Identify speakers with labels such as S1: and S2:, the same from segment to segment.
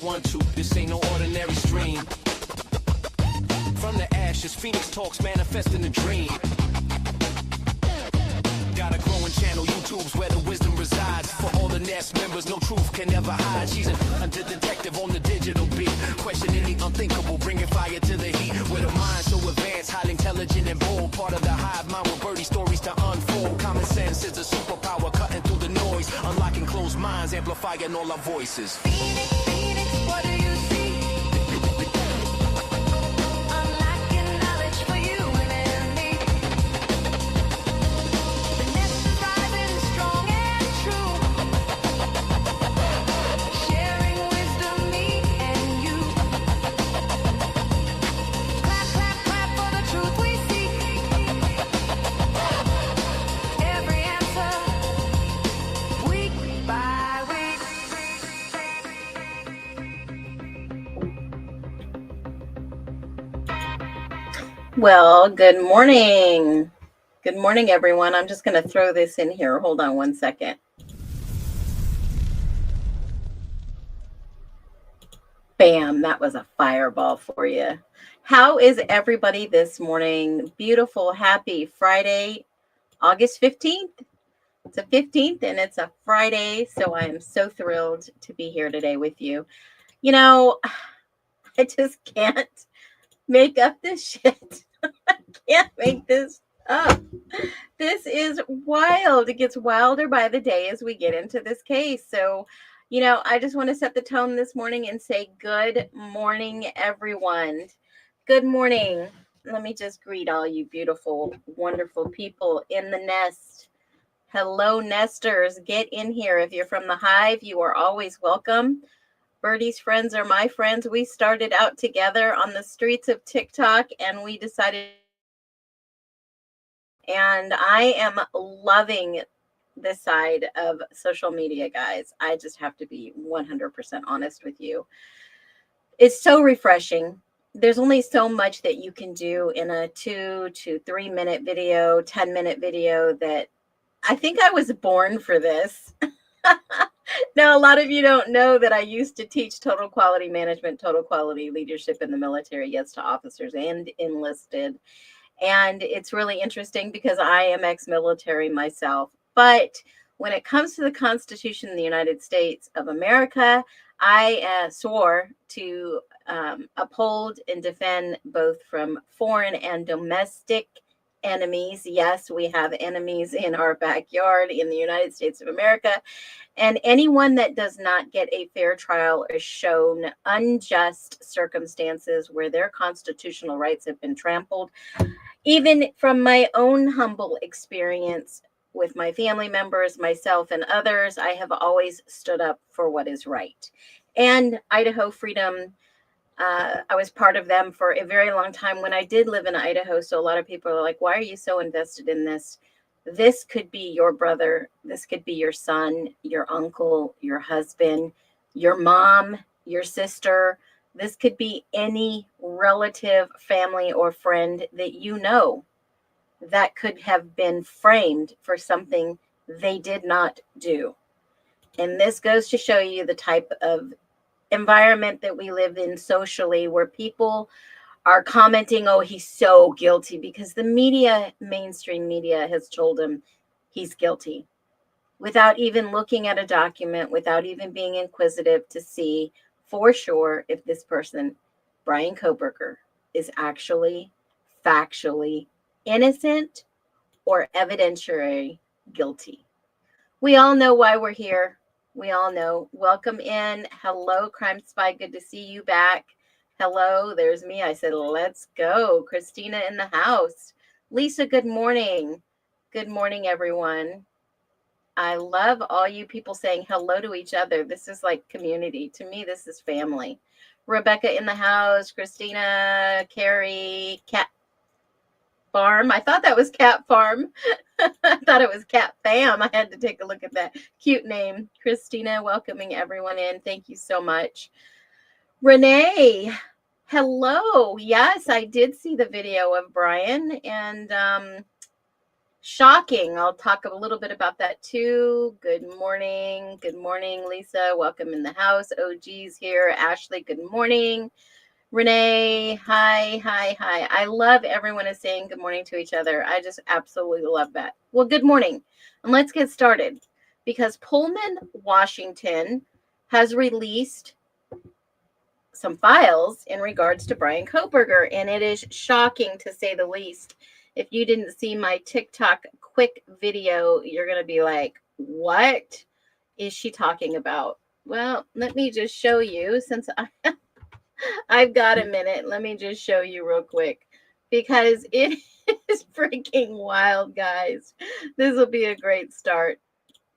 S1: want to. This ain't no ordinary stream. From the ashes, Phoenix talks manifest in a dream. Got a growing channel, YouTube's where the wisdom resides. For all the Nest members, no truth can ever hide. She's an under-detective on the digital beat, questioning the unthinkable, bringing fire to the heat. With a mind so advanced, highly intelligent and bold, part of the hive mind with birdie stories to unfold. Common sense is a superpower, cutting through the noise, unlocking closed minds, amplifying all our voices.
S2: Phoenix, Phoenix, what do you see? Unlocking knowledge for you and me. The nest is rising strong and true, sharing wisdom, me and you. Clap, clap, clap for the truth we seek. Every answer, week by week.
S3: Well, good morning. Good morning, everyone. I'm just going to throw this in here. Hold on one second. Bam, that was a fireball for you. How is everybody this morning? Beautiful, happy Friday, August 15th. It's a 15th and it's a Friday, so I am so thrilled to be here today with you. You know, I just can't make up this shit. I can't make this up. This is wild. It gets wilder by the day as we get into this case. So, you know, I just want to set the tone this morning and say good morning, everyone. Good morning. Let me just greet all you beautiful, wonderful people in the nest. Hello, nesters. Get in here. If you're from the hive, you are always welcome. Birdie's friends are my friends. We started out together on the streets of TikTok and we decided, and I am loving this side of social media, guys. I just have to be 100% honest with you. It's so refreshing. There's only so much that you can do in a 2 to 3 minute video, 10-minute video that I think I was born for this. Now, a lot of you don't know that I used to teach total quality management, total quality leadership in the military, yes, to officers and enlisted. And it's really interesting because I am ex-military myself. But when it comes to the Constitution of the United States of America, I swore to uphold and defend both from foreign and domestic enemies. Yes, we have enemies in our backyard in the United States of America. And anyone that does not get a fair trial is shown unjust circumstances where their constitutional rights have been trampled. Even from my own humble experience with my family members, myself, and others, I have always stood up for what is right. And Idaho Freedom, I was part of them for a very long time when I did live in Idaho. So a lot of people are like, why are you so invested in this? This could be your brother. This could be your son, your uncle, your husband, your mom, your sister. This could be any relative, family, or friend that you know that could have been framed for something they did not do. And this goes to show you the type of environment that we live in socially, where people are commenting, oh, he's so guilty, because the media, mainstream media, has told him he's guilty without even looking at a document, without even being inquisitive to see for sure if this person, Bryan Kohberger, is actually factually innocent or evidentiary guilty. We all know why we're here. We all know. Welcome in. Hello, Crime Spy. Good to see you back. Hello, there's me. I said, let's go. Christina in the house. Lisa, good morning. Good morning, everyone. I love all you people saying hello to each other. This is like community. To me, this is family. Rebecca in the house. Christina, Carrie, Cat Farm. I thought that was Cat Farm. I thought it was Cat Fam. I had to take a look at that cute name. Christina, welcoming everyone in. Thank you so much. Renee, hello. Yes, I did see the video of Bryan, and shocking. I'll talk a little bit about that too. Good morning. Good morning, Lisa. Welcome in the house. OG's here. Ashley, good morning. Renee, hi, hi, hi. I love everyone is saying good morning to each other. I just absolutely love that. Well, good morning. And let's get started because Pullman, Washington has released some files in regards to Bryan Kohberger, and it is shocking to say the least. If you didn't see my TikTok quick video, you're going to be like, what is she talking about? Well, let me just show you since I've got a minute. Let me just show you real quick because it is freaking wild, guys. This will be a great start.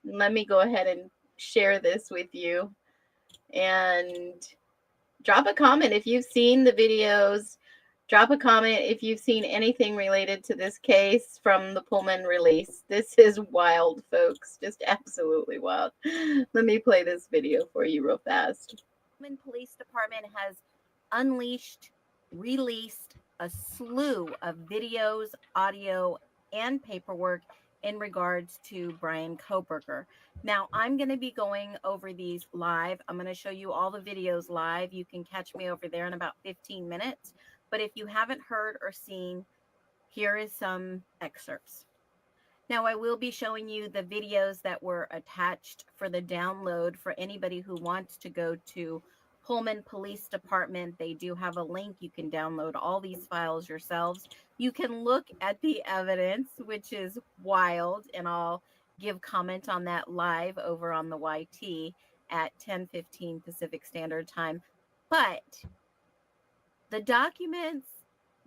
S3: Let me go ahead and share this with you and drop a comment if you've seen the videos. Drop a comment if you've seen anything related to this case from the Pullman release. This is wild, folks. Just absolutely wild. Let me play this video for you real fast.
S4: Pullman Police Department has released a slew of videos, audio, and paperwork in regards to Bryan Kohberger. Now, I'm going to be going over these live. I'm going to show you all the videos live. You can catch me over there in about 15 minutes. But if you haven't heard or seen, here is some excerpts. Now, I will be showing you the videos that were attached for the download for anybody who wants to go to Pullman Police Department. They do have a link. You can download all these files yourselves. You can look at the evidence, which is wild, and I'll give comment on that live over on the YT at 10:15 Pacific Standard Time. But the documents,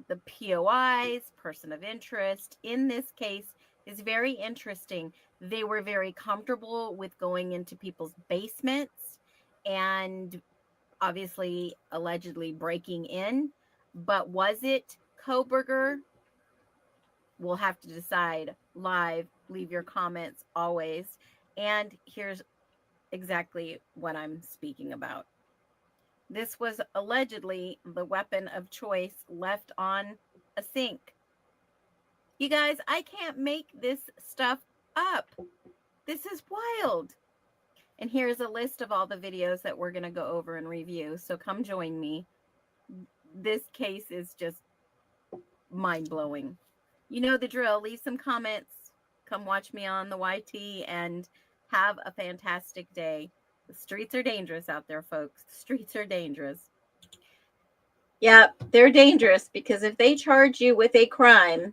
S4: the POIs, person of interest, in this case is very interesting. They were very comfortable with going into people's basements and obviously allegedly breaking in. But was it Coberger? We'll have to decide live. Leave your comments always. And here's exactly what I'm speaking about. This was allegedly the weapon of choice left on a sink. You guys, I can't make this stuff up. This is wild. And here's a list of all the videos that we're going to go over and review. So come join me. This case is just mind-blowing. You know the drill. Leave some comments. Come watch me on the YT and have a fantastic day. The streets are dangerous out there, folks. The streets are dangerous.
S3: Yeah, they're dangerous because if they charge you with a crime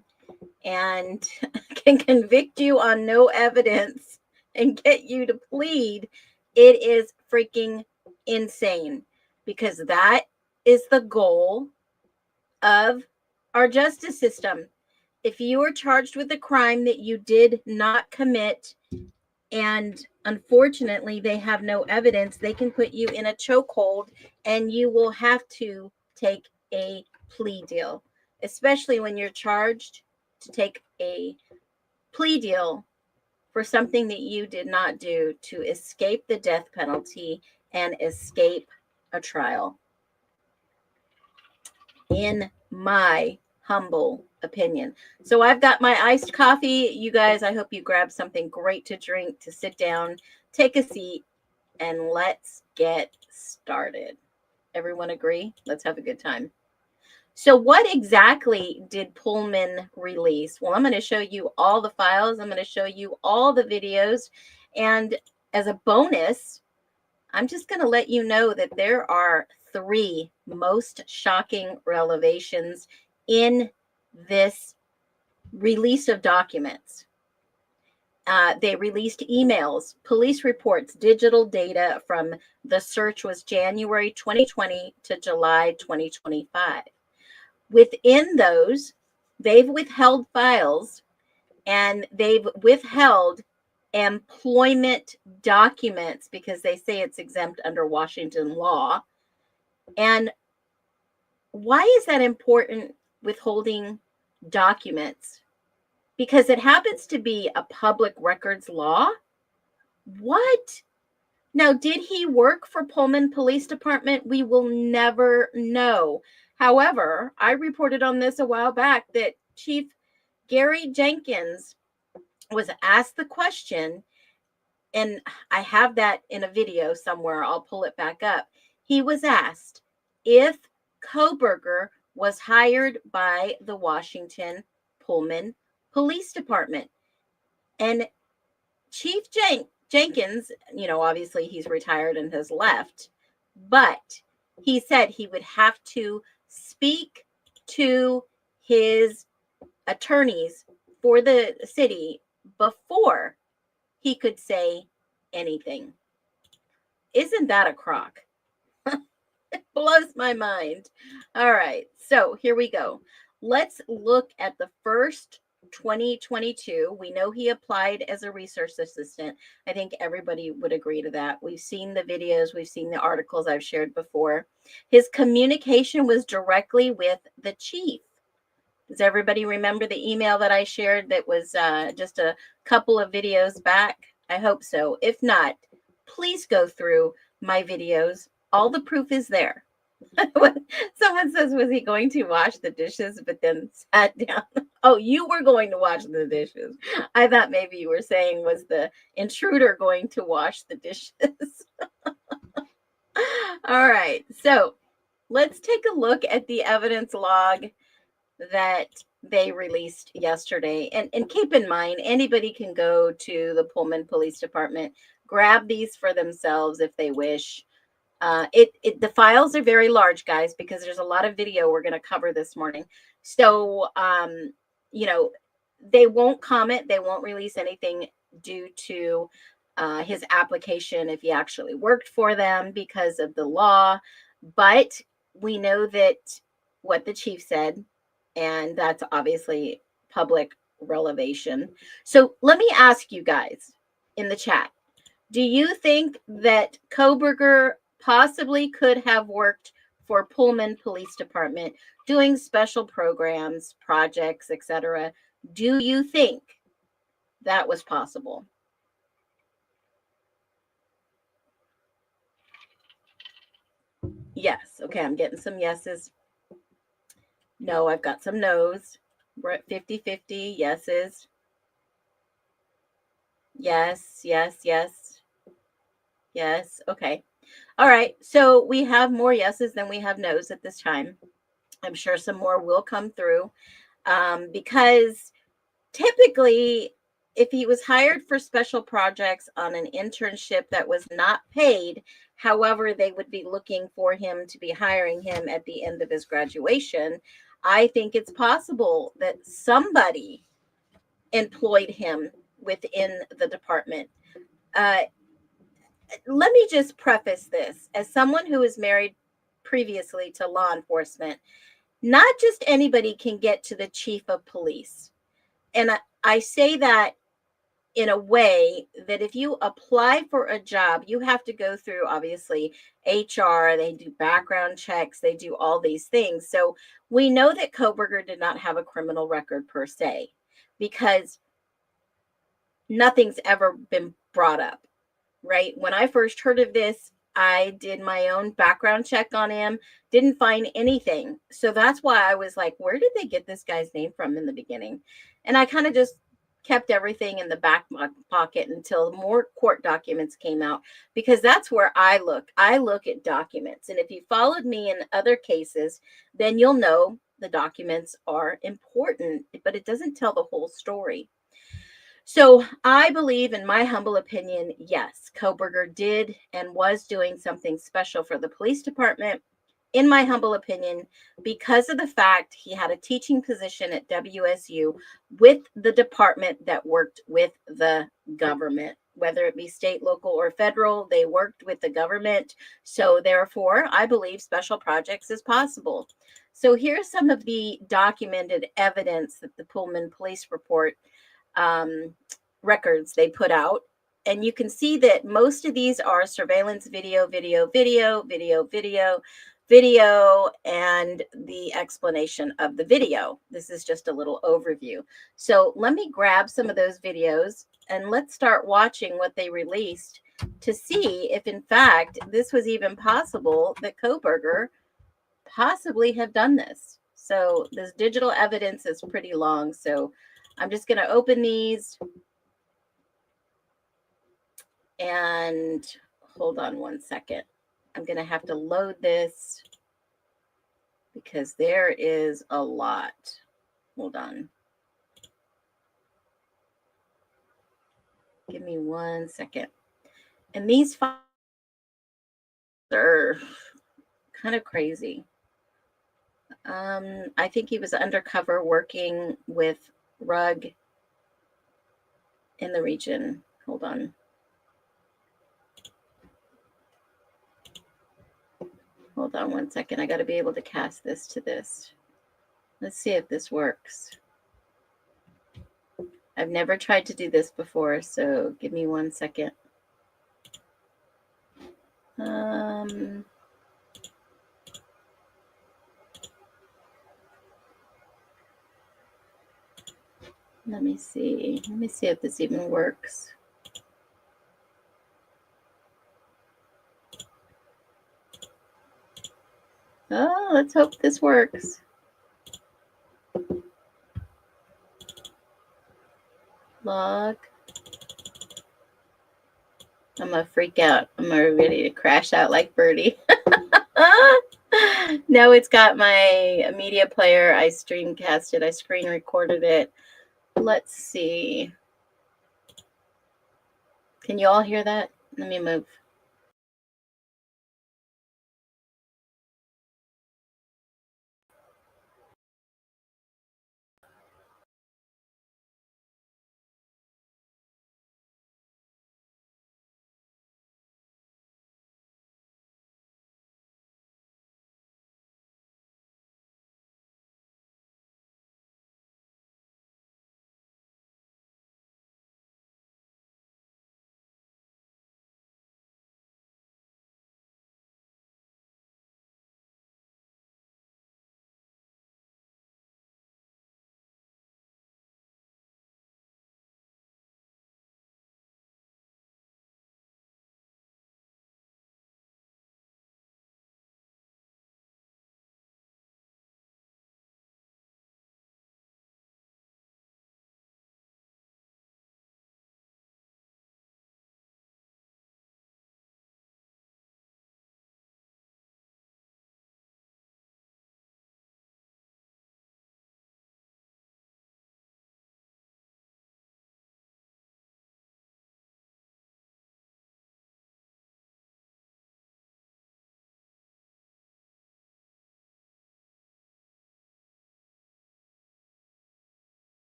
S3: and can convict you on no evidence and get you to plead, it is freaking insane because that is the goal of our justice system. If you are charged with a crime that you did not commit and unfortunately they have no evidence, they can put you in a chokehold and you will have to take a plea deal, especially when you're charged to take a plea deal for something that you did not do to escape the death penalty and escape a trial. In my humble opinion. So I've got my iced coffee. You guys, I hope you grab something great to drink, to sit down, take a seat, and let's get started. Everyone agree? Let's have a good time. So what exactly did Pullman release? Well, I'm going to show you all the files. I'm going to show you all the videos. And as a bonus, I'm just going to let you know that there are 3 most shocking revelations in this release of documents. They released emails, police reports, digital data from the search was January 2020 to July 2025. Within those, they've withheld files and they've withheld employment documents because they say it's exempt under Washington law. And why is that important, withholding documents? Because it happens to be a public records law. What? Now, did he work for Pullman Police Department? We will never know. However, I reported on this a while back that Chief Gary Jenkins was asked the question, and I have that in a video somewhere. I'll pull it back up. He was asked if Coberger was hired by the Washington Pullman Police Department. And Chief Jenkins, obviously he's retired and has left, but he said he would have to speak to his attorneys for the city before he could say anything. Isn't that a crock? It blows my mind. All right, so here we go. Let's look at the first 2022. We know he applied as a research assistant. I think everybody would agree to that. We've seen the videos, we've seen the articles I've shared before. His communication was directly with the chief. Does everybody remember the email that I shared that was just a couple of videos back? I hope so. If not, please go through my videos. All the proof is there. Someone says, was he going to wash the dishes, but then sat down? Oh, you were going to wash the dishes. I thought maybe you were saying, was the intruder going to wash the dishes? All right. So let's take a look at the evidence log that they released yesterday. And keep in mind, anybody can go to the Pullman Police Department, grab these for themselves if they wish. The files are very large, guys, because there's a lot of video we're going to cover this morning. So, they won't comment. They won't release anything due to his application if he actually worked for them because of the law. But we know that what the chief said, and that's obviously public revelation. So let me ask you guys in the chat, do you think that Coberger possibly could have worked for Pullman Police Department doing special programs, projects, etc.? Do you think that was possible? Yes. Okay, I'm getting some yeses. No, I've got some no's. We're at 50-50 yeses. Yes, yes, yes. Yes. Okay. All right. So we have more yeses than we have no's at this time. I'm sure some more will come through because typically, if he was hired for special projects on an internship that was not paid, however, they would be looking for him to be hiring him at the end of his graduation, I think it's possible that somebody employed him within the department. Let me just preface this. As someone who is married previously to law enforcement, not just anybody can get to the chief of police. And I say that in a way that if you apply for a job, you have to go through, obviously, HR, they do background checks, they do all these things. So we know that Coberger did not have a criminal record per se, because nothing's ever been brought up, right? When I first heard of this, I did my own background check on him, didn't find anything. So that's why I was like, where did they get this guy's name from in the beginning? And I kind of just kept everything in the back pocket until more court documents came out, because that's where I look. I look at documents. And if you followed me in other cases, then you'll know the documents are important, but it doesn't tell the whole story. So I believe, in my humble opinion, yes, Coberger did and was doing something special for the police department, in my humble opinion, because of the fact he had a teaching position at WSU with the department that worked with the government, whether it be state, local, or federal. They worked with the government. So therefore, I believe special projects is possible. So here's some of the documented evidence that the Pullman Police Report records they put out. And you can see that most of these are surveillance video, and the explanation of the video. This is just a little overview. So let me grab some of those videos and let's start watching what they released to see if, in fact, this was even possible that Coberger possibly have done this. So this digital evidence is pretty long. So I'm just going to open these And hold on one second. I'm going to have to load this because there is a lot. Hold on. Give me 1 second. And these files are kind of crazy. I think he was undercover working with Rugg in the region. Hold on. Hold on 1 second. I got to be able to cast this to this. Let's see if this works. I've never tried to do this before, so give me 1 second. Let me see. Let me see if this even works. Oh, let's hope this works. Log. I'm gonna freak out. I'm ready to crash out like Birdie. No, it's got my media player. I streamcasted. I screen recorded it. Let's see. Can you all hear that? Let me move.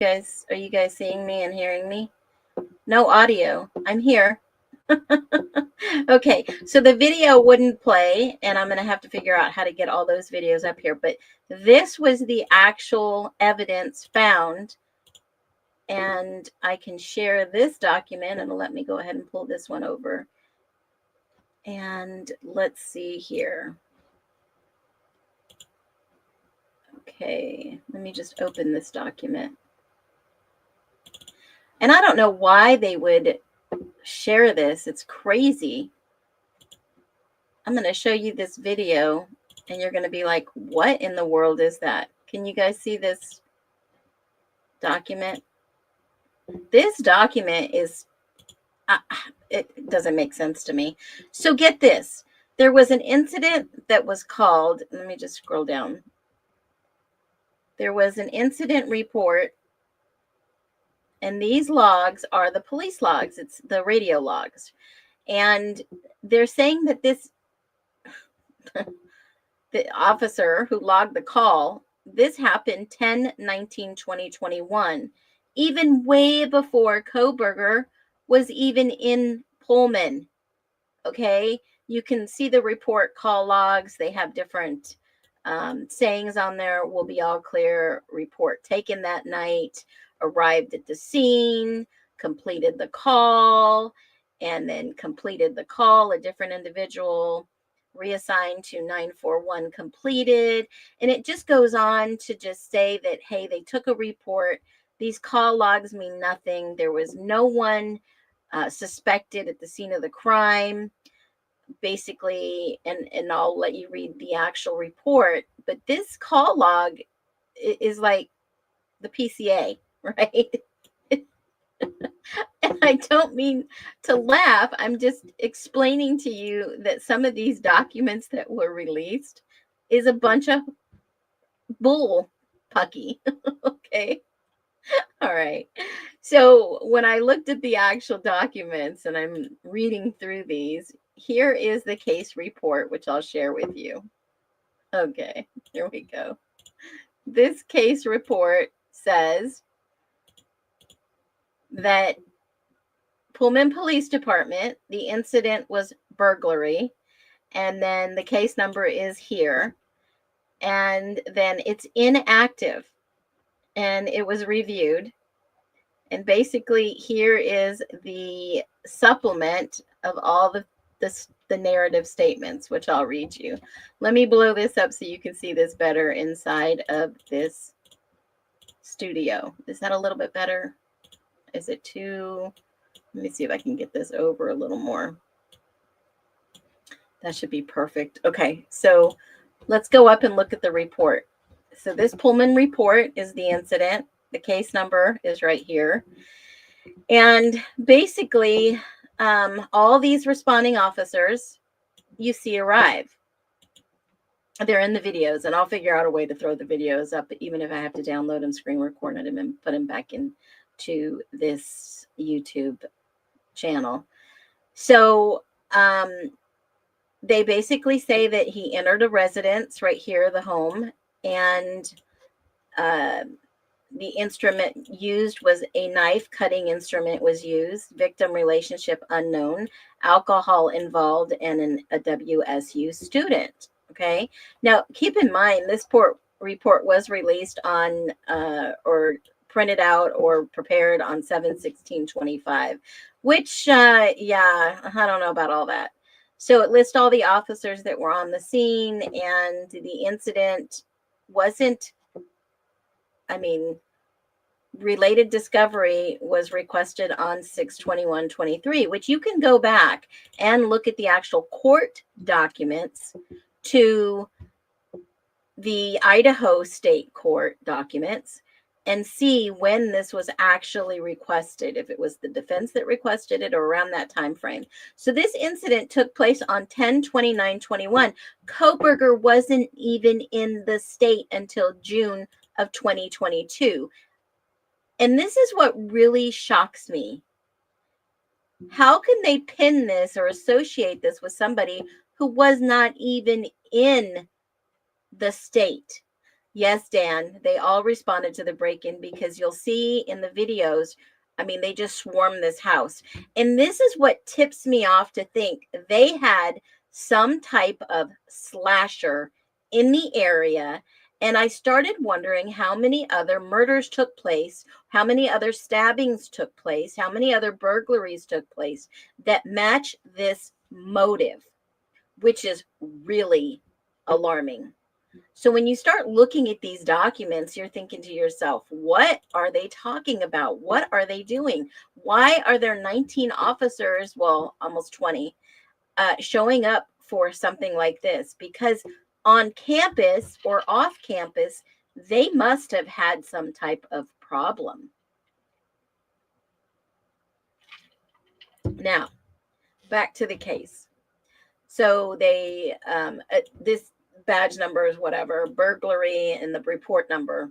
S3: Guys, are you guys seeing me and hearing me? No audio. I'm here. Okay, so the video wouldn't play, and I'm going to have to figure out how to get all those videos up here. But this was the actual evidence found, and I can share this document. It'll let me go ahead and pull this one over. And let's see here. Okay, let me just open this document. And I don't know why they would share this. It's crazy. I'm going to show you this video, and you're going to be like, what in the world is that? Can you guys see this document? This document is, it doesn't make sense to me. So get this. There was an incident that was called, let me just scroll down. There was an incident report, and these logs are the police logs. It's the radio logs. And they're saying that this, the officer who logged the call, this happened 10/19/2021, even way before Coberger was even in Pullman. Okay, you can see the report call logs. They have different sayings on there. Will be all clear. Report taken that night. Arrived at the scene. Completed the call, and then completed the call. A different individual reassigned to 941 completed. And it just goes on to just say that, hey, they took a report. These call logs mean nothing. There was no one suspected at the scene of the crime, basically. And I'll let you read the actual report. But this call log is like the PCA, right? I don't mean to laugh. I'm just explaining to you that some of these documents that were released is a bunch of bull pucky. Okay. All right. So when I looked at the actual documents and I'm reading through these, here is the case report, which I'll share with you. Okay, here we go. This case report says that Pullman Police Department, the incident was burglary, and then the case number is here, and then it's inactive, and it was reviewed. And basically, here is the supplement of all the narrative statements, which I'll read you. Let me blow this up so you can see this better inside of this studio. Is that a little bit better? Is it too? Let me see if I can get this over a little more. That should be perfect. Okay, so let's go up and look at the report. So this Pullman report is the incident. The case number is right here. And basically, all these responding officers you see arrive. They're in the videos, and I'll figure out a way to throw the videos up, even if I have to download them, screen record them, and put them back into this YouTube channel. So they basically say that he entered a residence right here, the home, and the instrument used was a knife cutting instrument was used, victim relationship unknown, alcohol involved, and a WSU student. Okay. Now, keep in mind, this report was released on or printed out or prepared on 7/16/25, which, yeah, I don't know about all that. So it lists all the officers that were on the scene, and the incident wasn't, I mean, related discovery was requested on 6/21/23, which you can go back and look at the actual court documents to the Idaho State Court documents and see when this was actually requested, if it was the defense that requested it or around that time frame. So this incident took place on 10/29/21. Coberger wasn't even in the state until June of 2022. And this is what really shocks me. How can they pin this or associate this with somebody who was not even in the state? Yes, Dan, they all responded to the break-in, because you'll see in the videos, I mean, they just swarmed this house. And this is what tips me off to think they had some type of slasher in the area. And I started wondering how many other murders took place, how many other stabbings took place, how many other burglaries took place that match this motive, which is really alarming. So when you start looking at these documents, you're thinking to yourself, what are they talking about? What are they doing? Why are there 19 officers, well, almost 20, showing up for something like this? Because on campus or off campus, they must have had some type of problem. Now, back to the case. So they, this badge number is whatever, burglary, and the report number.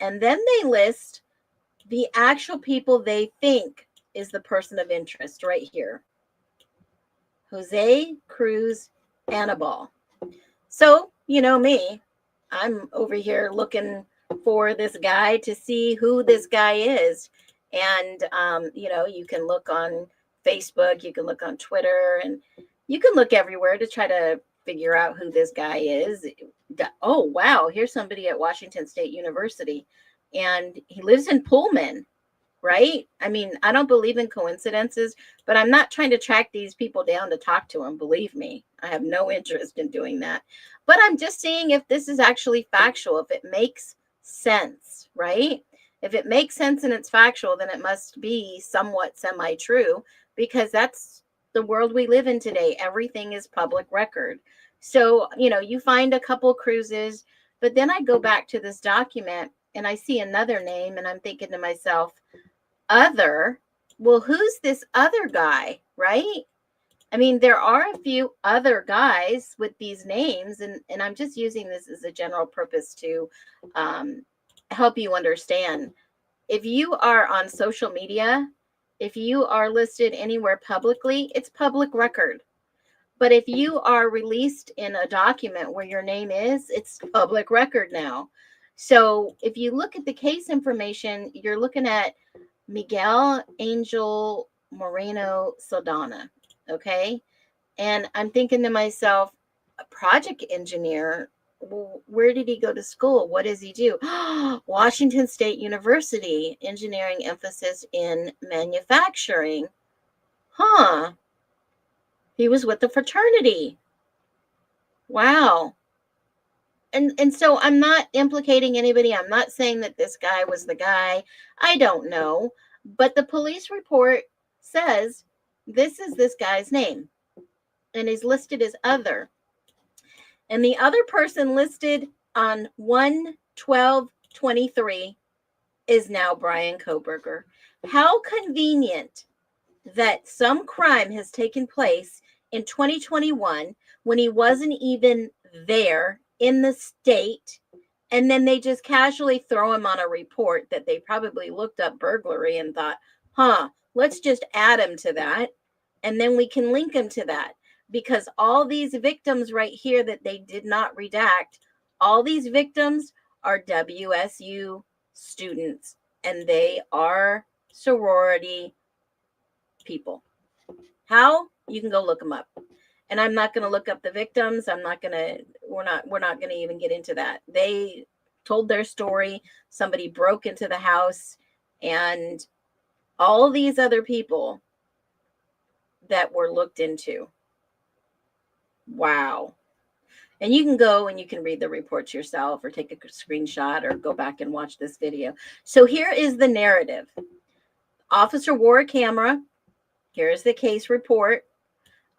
S3: And then they list the actual people they think is the person of interest right here. Jose Cruz Anibal. So, you know me, I'm over here looking for this guy to see who this guy is. And, you know, you can look on Facebook, you can look on Twitter, and you can look everywhere to try to figure out who this guy is. Oh, wow, here's somebody at Washington State University, and he lives in Pullman, right? I mean, I don't believe in coincidences, but I'm not trying to track these people down to talk to them. Believe me, I have no interest in doing that. But I'm just seeing if this is actually factual, if it makes sense, right? If it makes sense and it's factual, then it must be somewhat semi-true, because that's the world we live in today. Everything is public record. So, you know, you find a couple cruises, but then I go back to this document and I see another name, and I'm thinking to myself, other well, who's this other guy, right? I mean, there are a few other guys with these names, and I'm just using this as a general purpose to help you understand. If you are on social media, if you are listed anywhere publicly, it's public record. But if you are released in a document where your name is, it's public record now. So if you look at the case information, you're looking at Miguel Angel Moreno Saldana. Okay. And I'm thinking to myself, a project engineer, well, where did he go to school? What does he do? Washington State University, engineering emphasis in manufacturing. Huh. He was with the fraternity. Wow. And so I'm not implicating anybody. I'm not saying that this guy was the guy. I don't know. But the police report says this is this guy's name. And he's listed as other. And the other person listed on 1/12/23 is now Bryan Kohberger. How convenient that some crime has taken place in 2021 when he wasn't even there in the state, and then they just casually throw him on a report that they probably looked up burglary and thought, let's just add him to that, and then we can link him to that. Because all these victims right here that they did not redact, all these victims are WSU students, and they are sorority people. How? You can go look them up. And I'm not going to look up the victims. We're not going to even get into that. They told their story. Somebody broke into the house, and all these other people that were looked into. Wow. And you can go and you can read the reports yourself, or take a screenshot, or go back and watch this video. So here is the narrative. Officer wore a camera. Here's the case report.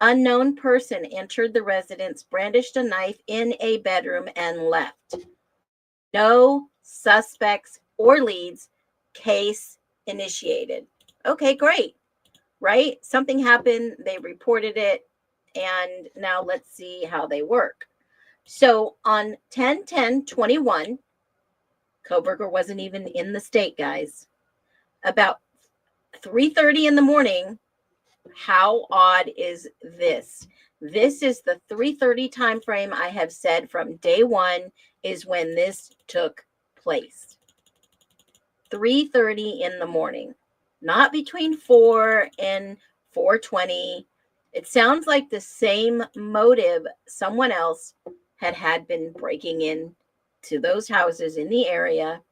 S3: Unknown person entered the residence, brandished a knife in a bedroom, and left. No suspects or leads. Case initiated. Okay, great. Right? Something happened. They reported it. And now let's see how they work. So on 10/10/21, Coberger wasn't even in the state, guys. About 3:30 in the morning. How odd is this? This is the 3:30 time frame I have said from day one is when this took place. 3:30 in the morning, not between 4 and 4:20. It sounds like the same motive. Someone else had been breaking in to those houses in the area.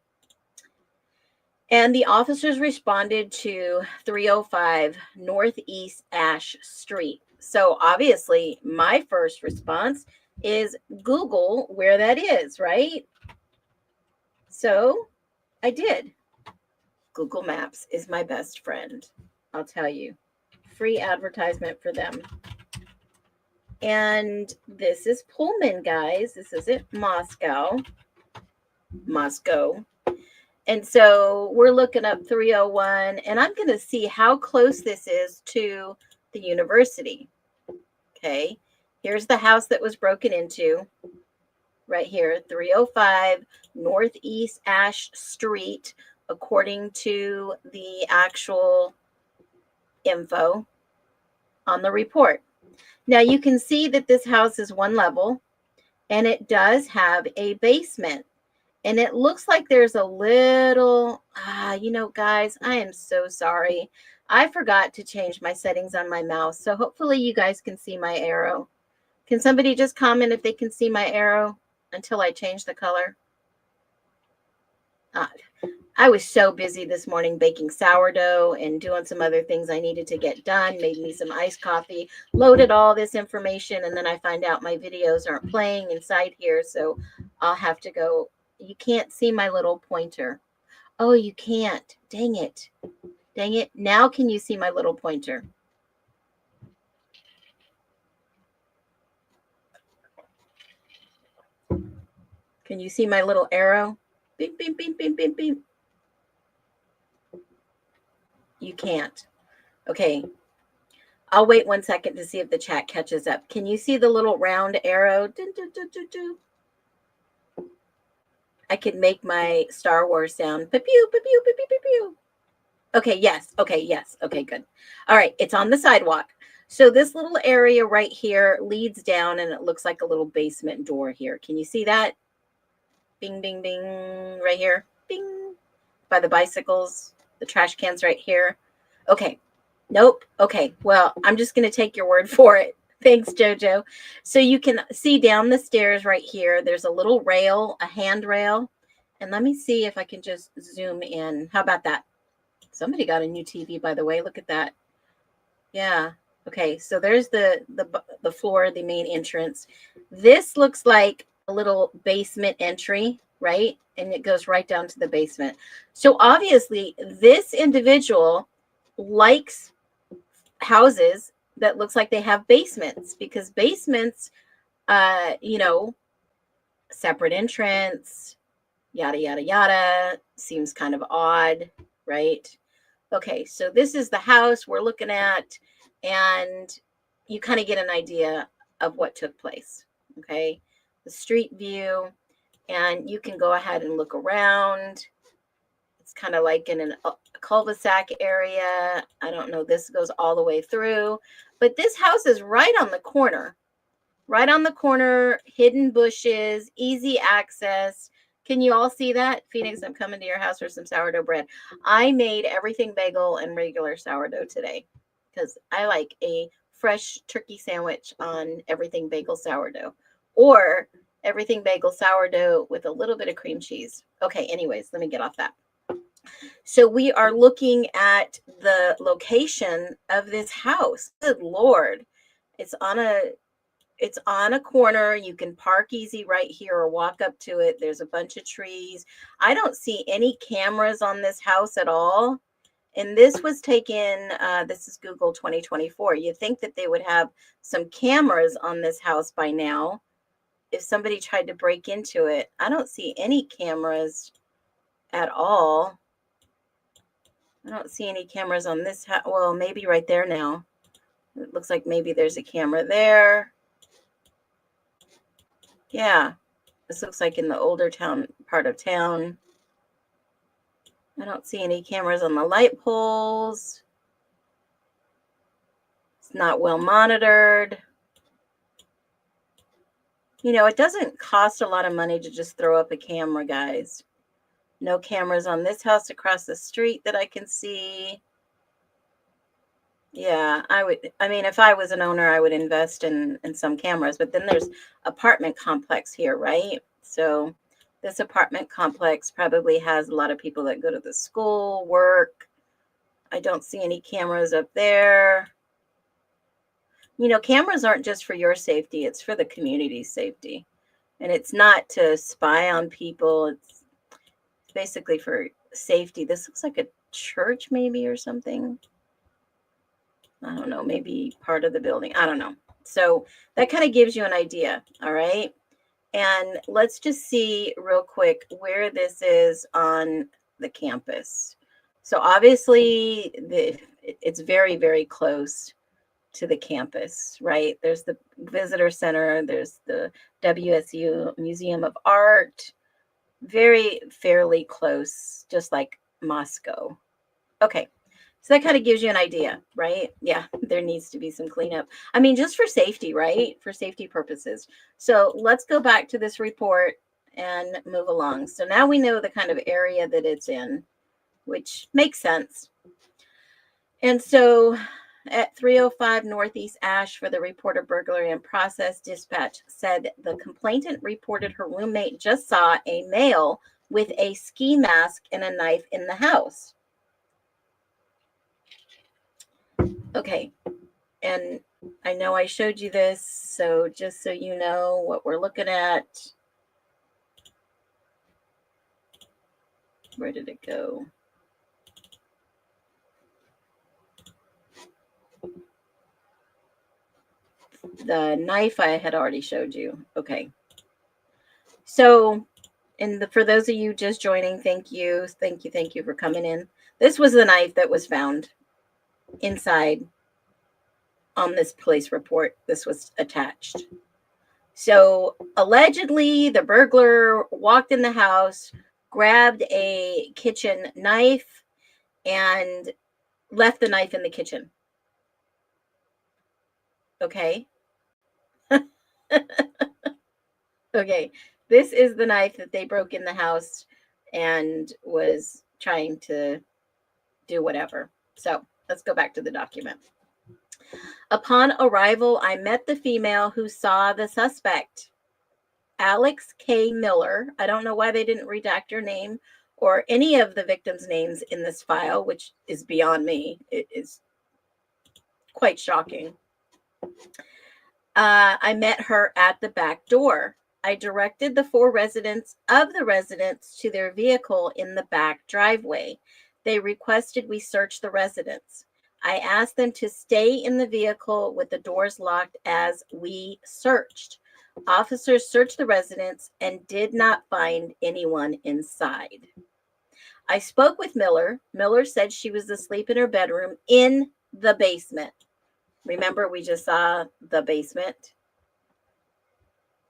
S3: And the officers responded to 305 Northeast Ash Street. So obviously, my first response is Google where that is, right? So I did. Google Maps is my best friend. I'll tell you. Free advertisement for them. And this is Pullman, guys. This isn't Moscow. And so we're looking up 301, and I'm going to see how close this is to the university. Okay. Here's the house that was broken into. Right here, 305 Northeast Ash Street, according to the actual info on the report. Now you can see that this house is one level, and it does have a basement. And it looks like there's a little, guys, I am so sorry. I forgot to change my settings on my mouse. So hopefully you guys can see my arrow. Can somebody just comment if they can see my arrow until I change the color? I was so busy this morning baking sourdough and doing some other things I needed to get done. Made me some iced coffee, loaded all this information, and then I find out my videos aren't playing inside here. So I'll have to go. You can't see my little pointer. Oh, you can't. Dang it. Dang it. Now can you see my little pointer? Can you see my little arrow? Beep, beep, beep, beep, beep, beep. You can't. Okay. I'll wait 1 second to see if the chat catches up. Can you see the little round arrow? Dun, dun, dun, dun, dun. I could make my Star Wars sound. Pew, pew, pew, pew, pew, pew, pew. Okay, yes. Okay, yes. Okay, good. All right, it's on the sidewalk. So this little area right here leads down, and it looks like a little basement door here. Can you see that? Bing, bing, bing, right here. Bing, by the bicycles. The trash can's right here. Okay. Nope. Okay. Well, I'm just going to take your word for it. Thanks, Jojo. So you can see down the stairs right here, there's a little rail, a handrail. And let me see if I can just zoom in. How about that? Somebody got a new TV, by the way. Look at that. Yeah. Okay. So there's the floor, the main entrance. This looks like a little basement entry, right? And it goes right down to the basement. So obviously, this individual likes houses that looks like they have basements, because basements, you know, separate entrance, yada, yada, yada, seems kind of odd, right? Okay, so this is the house we're looking at, and you kind of get an idea of what took place, okay? The street view, and you can go ahead and look around. It's kind of like in a cul-de-sac area. I don't know, this goes all the way through, but this house is right on the corner, hidden bushes, easy access. Can you all see that? Phoenix, I'm coming to your house for some sourdough bread. I made everything bagel and regular sourdough today because I like a fresh turkey sandwich on everything bagel sourdough, or everything bagel sourdough with a little bit of cream cheese. Okay, anyways, let me get off that. So we are looking at the location of this house. Good Lord. It's on a corner. You can park easy right here or walk up to it. There's a bunch of trees. I don't see any cameras on this house at all. And this was taken, this is Google 2024. You think that they would have some cameras on this house by now if somebody tried to break into it. I don't see any cameras at all. I don't see any cameras on this house. Well, maybe right there now. It looks like maybe there's a camera there. Yeah, this looks like in the older town part of town. I don't see any cameras on the light poles. It's not well monitored. You know, it doesn't cost a lot of money to just throw up a camera, guys. No cameras on this house across the street that I can see. Yeah, I mean, if I was an owner, I would invest in some cameras, but then there's apartment complex here, right? So this apartment complex probably has a lot of people that go to the school, work. I don't see any cameras up there. You know, cameras aren't just for your safety, it's for the community's safety. And it's not to spy on people. It's basically for safety. This looks like a church maybe or something. I don't know, maybe part of the building. I don't know. So that kind of gives you an idea. All right. And let's just see real quick where this is on the campus. So obviously it's very, very close to the campus, right? There's the visitor center. There's the WSU Museum of Art. Very fairly close, just like Moscow. Okay. So that kind of gives you an idea, right? Yeah, there needs to be some cleanup. I mean, just for safety, right? For safety purposes. So let's go back to this report and move along. So now we know the kind of area that it's in, which makes sense. And so at 305 Northeast Ash for the report of burglary in process, dispatch said the complainant reported her roommate just saw a male with a ski mask and a knife in the house. Okay, and I know I showed you this, so just so you know what we're looking at. Where did it go? The knife I had already showed you. Okay. So, for those of you just joining, thank you for coming in. This was the knife that was found. inside on this police report. This was attached. So allegedly, the burglar walked in the house, grabbed a kitchen knife, and left the knife in the kitchen. Okay. Okay. This is the knife that they broke in the house and was trying to do whatever. So let's go back to the document. Upon arrival, I met the female who saw the suspect, Alex K. Miller. I don't know why they didn't redact her name or any of the victims' names in this file, which is beyond me. It is quite shocking. I met her at the back door. I directed the 4 residents of the residence to their vehicle in the back driveway. They requested we search the residence. I asked them to stay in the vehicle with the doors locked as we searched. Officers searched the residence and did not find anyone inside. I spoke with Miller. Miller said she was asleep in her bedroom in the basement. Remember, we just saw the basement.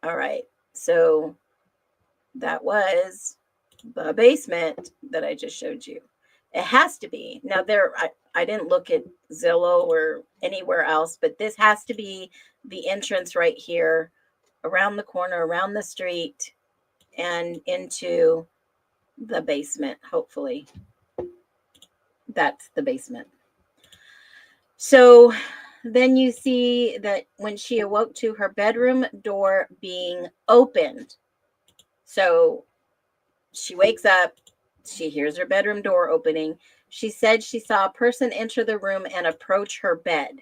S3: All right. So that was the basement that I just showed you. It has to be. Now, I didn't look at Zillow or anywhere else, but this has to be the entrance right here, around the corner, around the street, and into the basement, hopefully. That's the basement. So then you see that when she awoke to her bedroom door being opened. So she wakes up, she hears her bedroom door opening. She said she saw a person enter the room and approach her bed.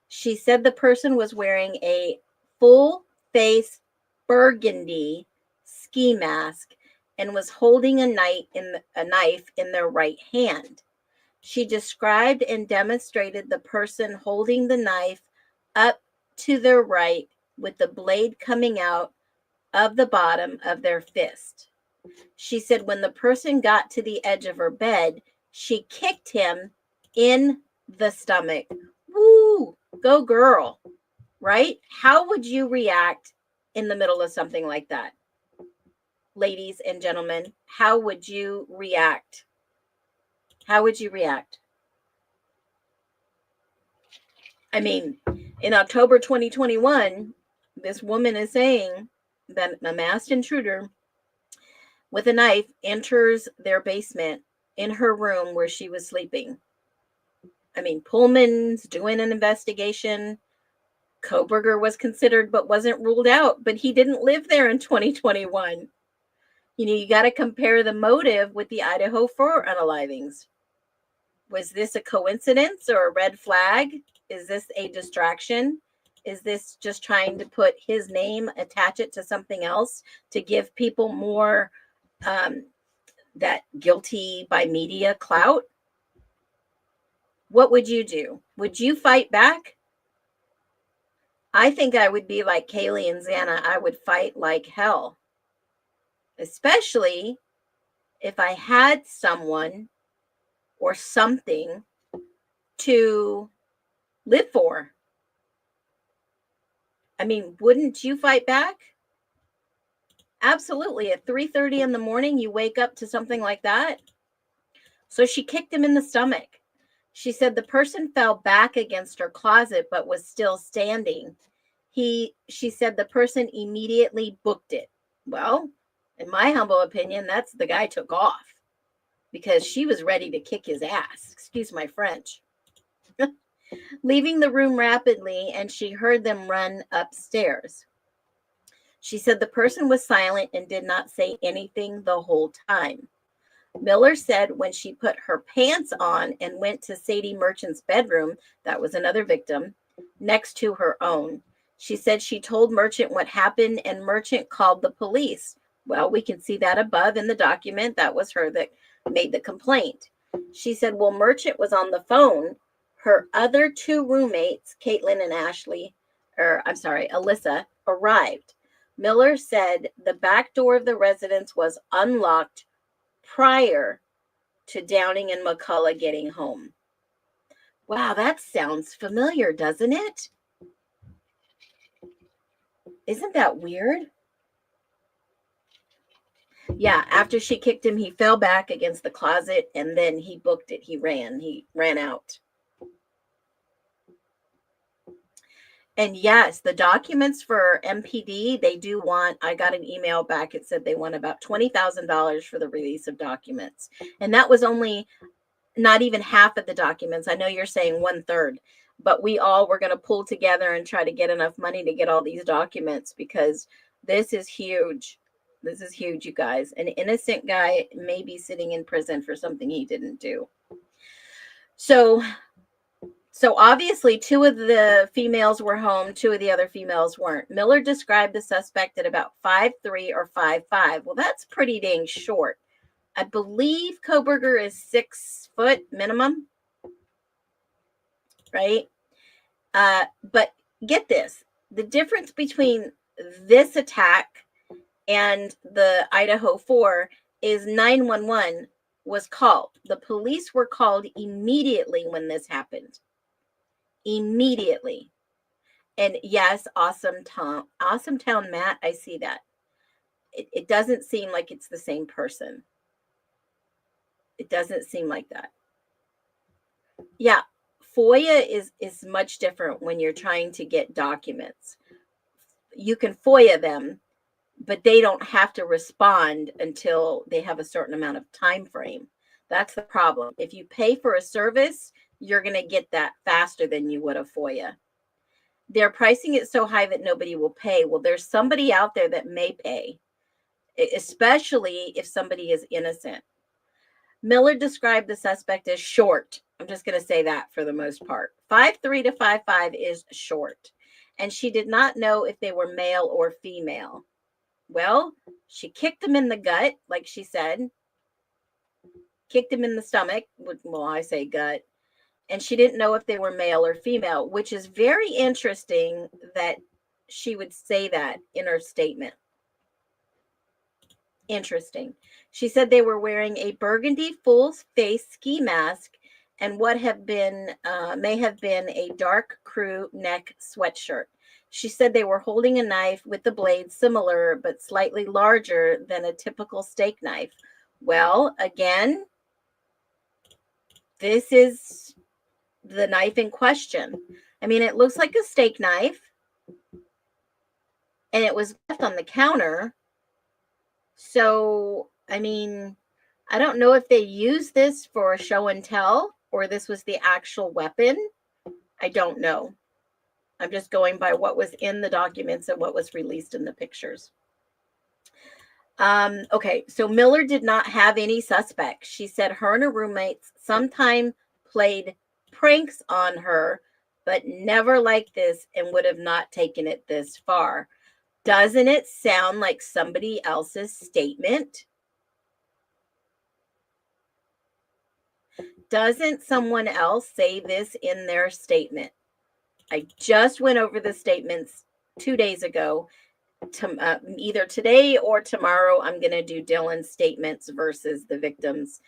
S3: She said the person was wearing a full face burgundy ski mask and was holding a knife in their right hand. She described and demonstrated the person holding the knife up to their right with the blade coming out of the bottom of their fist. She said when the person got to the edge of her bed, she kicked him in the stomach. Woo! Go girl, right? How would you react in the middle of something like that? Ladies and gentlemen, how would you react? How would you react? I mean, in October 2021, this woman is saying that a masked intruder with a knife enters their basement in her room where she was sleeping. I mean, Pullman's doing an investigation. Coberger was considered but wasn't ruled out, but he didn't live there in 2021. You know, you got to compare the motive with the Idaho 4 unalivings. Was this a coincidence or a red flag? Is this a distraction? Is this just trying to put his name, attach it to something else to give people more that guilty by media clout? What would you do? Would you fight back? I think I would be like Kaylee and Xana. I would fight like hell, especially if I had someone or something to live for. I mean, wouldn't you fight back? Absolutely. At 3:30 in the morning, you wake up to something like that. So she kicked him in the stomach. She said the person fell back against her closet, but was still standing. She said the person immediately booked it. Well, in my humble opinion, that's the guy took off because she was ready to kick his ass. Excuse my French. Leaving the room rapidly, and she heard them run upstairs. She said the person was silent and did not say anything the whole time. Miller said when she put her pants on and went to Sadie Merchant's bedroom, that was another victim, next to her own. She said she told Merchant what happened and Merchant called the police. Well, we can see that above in the document. That was her that made the complaint. She said, well, Merchant was on the phone. Her other 2 roommates, Caitlin and Alyssa, arrived. Miller said the back door of the residence was unlocked prior to Downing and McCullough getting home. Wow, that sounds familiar, doesn't it? Isn't that weird? Yeah, after she kicked him, he fell back against the closet and then he booked it. He ran out. And yes, the documents for MPD, they do want, I got an email back. It said they want about $20,000 for the release of documents. And that was only not even half of the documents. I know you're saying 1/3, but we all were going to pull together and try to get enough money to get all these documents because this is huge. This is huge, you guys. An innocent guy may be sitting in prison for something he didn't do. So obviously 2 of the females were home, 2 of the other females weren't. Miller described the suspect at about 5'3" or 5'5". Well, that's pretty dang short. I believe Coberger is 6 foot minimum, right? But get this, the difference between this attack and the Idaho 4 is 911 was called. The police were called immediately when this happened. Immediately. And yes, awesome town Matt, I see that. It doesn't seem like it's the same person. It doesn't seem like that. Yeah, FOIA is much different when you're trying to get documents. You can FOIA them, but they don't have to respond until they have a certain amount of time frame. That's the problem. If you pay for a service, you're going to get that faster than you would a FOIA. They're pricing it so high that nobody will pay. Well, there's somebody out there that may pay, especially if somebody is innocent. Miller described the suspect as short. I'm just going to say that for the most part. 5'3" to 5'5" is short. And she did not know if they were male or female. Well, she kicked him in the gut, like she said. Kicked him in the stomach. Well, I say gut. And she didn't know if they were male or female, which is very interesting that she would say that in her statement. Interesting. She said they were wearing a burgundy full face ski mask and what have been may have been a dark crew neck sweatshirt. She said they were holding a knife with the blade similar but slightly larger than a typical steak knife. Well, again, this is the knife in question. I mean, it looks like a steak knife and it was left on the counter. So, I mean, I don't know if they used this for show and tell or this was the actual weapon. I don't know. I'm just going by what was in the documents and what was released in the pictures. Okay, so Miller did not have any suspects. She said her and her roommates sometime played pranks on her, but never like this and would have not taken it this far. Doesn't it sound like somebody else's statement? Doesn't someone else say this in their statement? I just went over the statements 2 days ago. Either today or tomorrow, I'm going to do Dylan's statements versus the victim's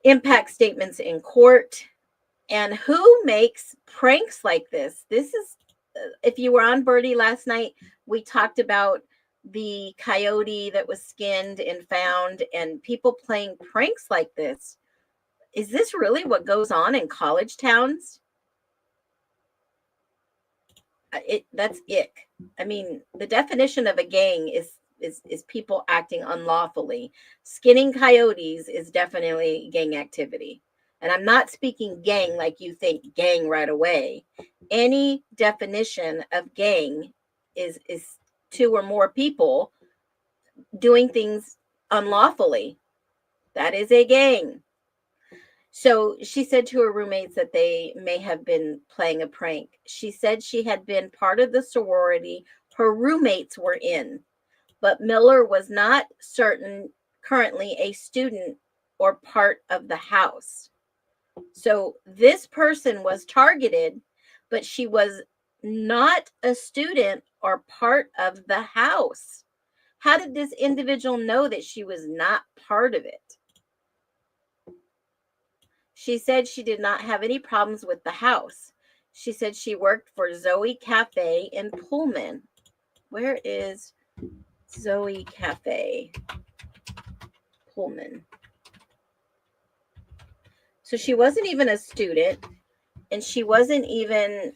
S3: impact statements in court. And who makes pranks like this? This is, if you were on Birdie last night, we talked about the coyote that was skinned and found and people playing pranks like this. Is this really what goes on in college towns? That's ick. I mean, the definition of a gang is people acting unlawfully. Skinning coyotes is definitely gang activity. And I'm not speaking gang like you think gang right away. Any definition of gang is 2 or more people doing things unlawfully. That is a gang. So she said to her roommates that they may have been playing a prank. She said she had been part of the sorority her roommates were in, but Miller was not certain currently a student or part of the house. So this person was targeted, but she was not a student or part of the house. How did this individual know that she was not part of it? She said she did not have any problems with the house. She said she worked for Zoe Cafe in Pullman. Where is Zoe Cafe? Pullman. So she wasn't even a student, and she wasn't even...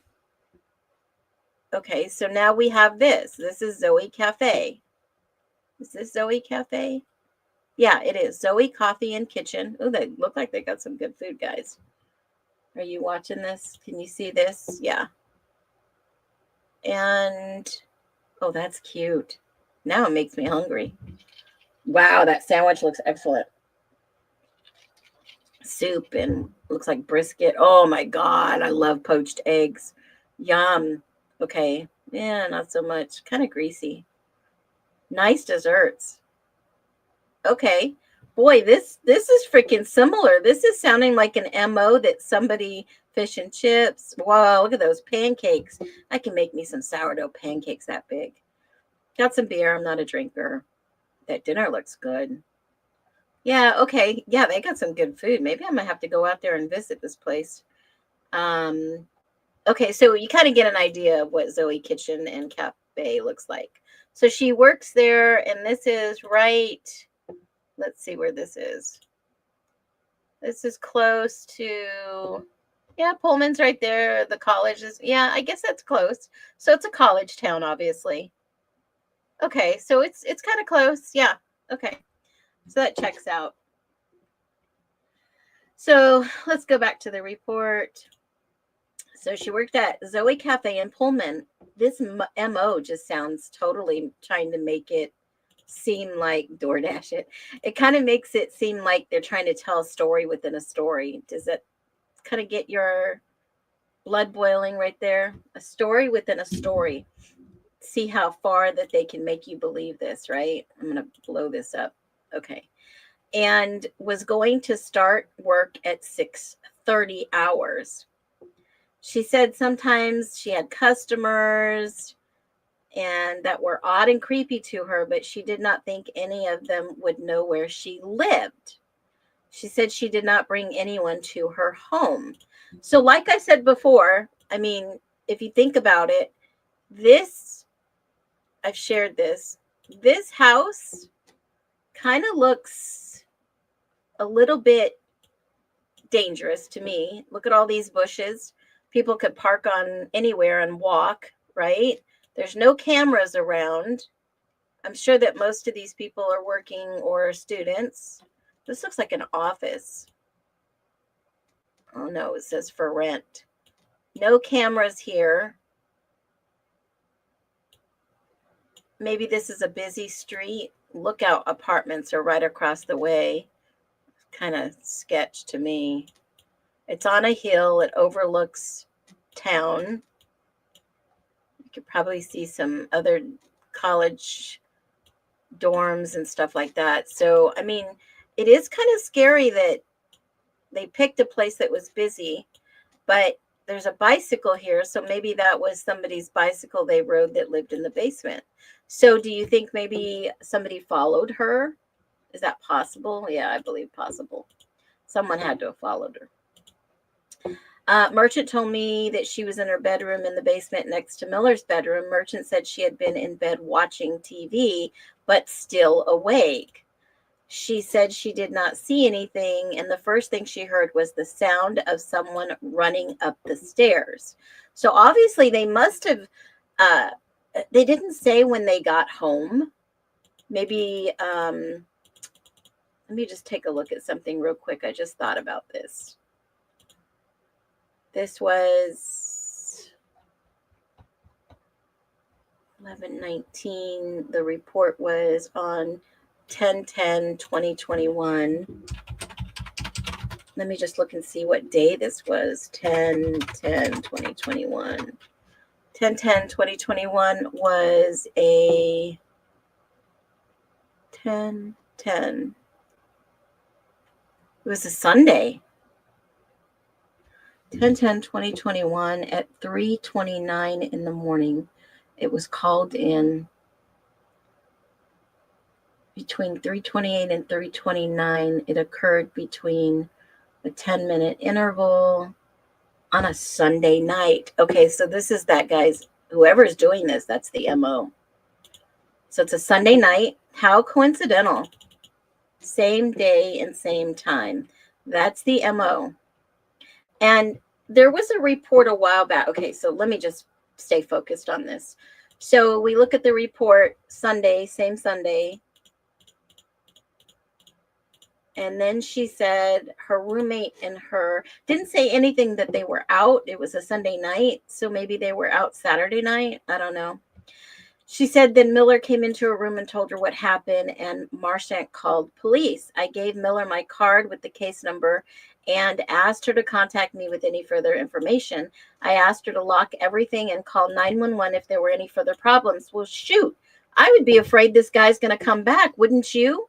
S3: Okay, so now we have this. This is Zoe Cafe. Is this Zoe Cafe? Yeah, it is. Zoe Coffee and Kitchen. Oh, they look like they got some good food, guys. Are you watching this? Can you see this? Yeah. And, oh, that's cute. Now it makes me hungry. Wow, that sandwich looks excellent. Soup and looks like brisket. Oh my God, I love poached eggs. Yum. Okay. Yeah, not so much. Kind of greasy. Nice desserts. Okay. Boy, this is freaking similar. This is sounding like an MO that somebody... Fish and chips. Wow, look at those pancakes. I can make me some sourdough pancakes that big. Got some beer. I'm not a drinker. That dinner looks good. Yeah, okay. Yeah, they got some good food. Maybe I'm going to have to go out there and visit this place. Okay, so you kind of get an idea of what Zoe Kitchen and Cafe looks like. So she works there, and this is right... Let's see where this is. This is close to... Yeah, Pullman's right there. The college is... Yeah, I guess that's close. So it's a college town, obviously. Okay, so it's kind of close. Yeah, okay. So that checks out. So let's go back to the report. So she worked at Zoe Cafe in Pullman. This MO just sounds totally trying to make it seem like... DoorDash it. It kind of makes it seem like they're trying to tell a story within a story. Does that kind of get your blood boiling right there? A story within a story. See how far that they can make you believe this, right? I'm going to blow this up. Okay. And was going to start work at 6:30 hours. She said sometimes she had customers and that were odd and creepy to her, but she did not think any of them would know where she lived. She said she did not bring anyone to her home. So like I said before, I mean, if you think about it, I've shared this house kind of looks a little bit dangerous to me. Look at all these bushes. People could park on anywhere and walk, right? There's no cameras around. I'm sure that most of these people are working or students. This looks like an office. Oh no, it says for rent. No cameras here. Maybe this is a busy street. Lookout apartments are right across the way. Kind of sketch to me. It's on a hill. It overlooks town. You could probably see some other college dorms and stuff like that. So, I mean, it is kind of scary that they picked a place that was busy, but there's a bicycle here. So maybe that was somebody's bicycle they rode that lived in the basement. So do you think maybe somebody followed her? Is that possible? Yeah, I believe possible. Someone had to have followed her. Merchant told me that she was in her bedroom in the basement next to Miller's bedroom. Merchant said she had been in bed watching TV, but still awake. She said she did not see anything, and the first thing she heard was the sound of someone running up the stairs. So obviously they must have, they didn't say when they got home. Maybe, let me just take a look at something real quick. I just thought about this. This was 11/19. The report was on 10/10/2021. Let me just look and see what day this was. 10/10/2021. 10/10/2021 was a 10/10. It was a Sunday. 10/10/2021 at 3:29 in the morning. It was called in between 3:28 and 3:29. It occurred between a 10-minute interval on a Sunday night. Okay, so this is that, guys. Whoever's doing this, that's the MO. So it's a Sunday night. How coincidental. Same day and same time. That's the MO. And there was a report a while back. Okay, so let me just stay focused on this. So we look at the report Sunday, same Sunday. And then she said her roommate and her didn't say anything that they were out. It was a Sunday night. So maybe they were out Saturday night. I don't know. She said then Miller came into her room and told her what happened, and Marchant called police. I gave Miller my card with the case number and asked her to contact me with any further information. I asked her to lock everything and call 911 if there were any further problems. Well, shoot, I would be afraid this guy's going to come back, wouldn't you?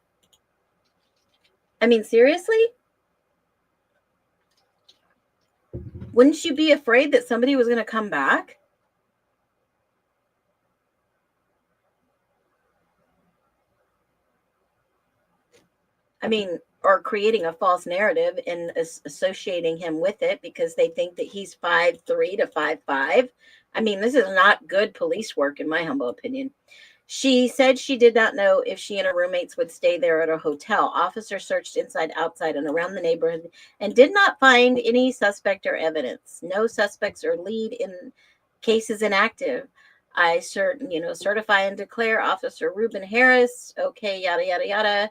S3: I mean, seriously? Wouldn't you be afraid that somebody was going to come back? I mean, or creating a false narrative and associating him with it because they think that he's 5'3" to 5'5". I mean, this is not good police work, in my humble opinion. She said she did not know if she and her roommates would stay there at a hotel. Officers searched inside, outside, and around the neighborhood and did not find any suspect or evidence. No suspects or lead in cases inactive. I certify and declare Officer Reuben Harris. Okay, yada, yada, yada.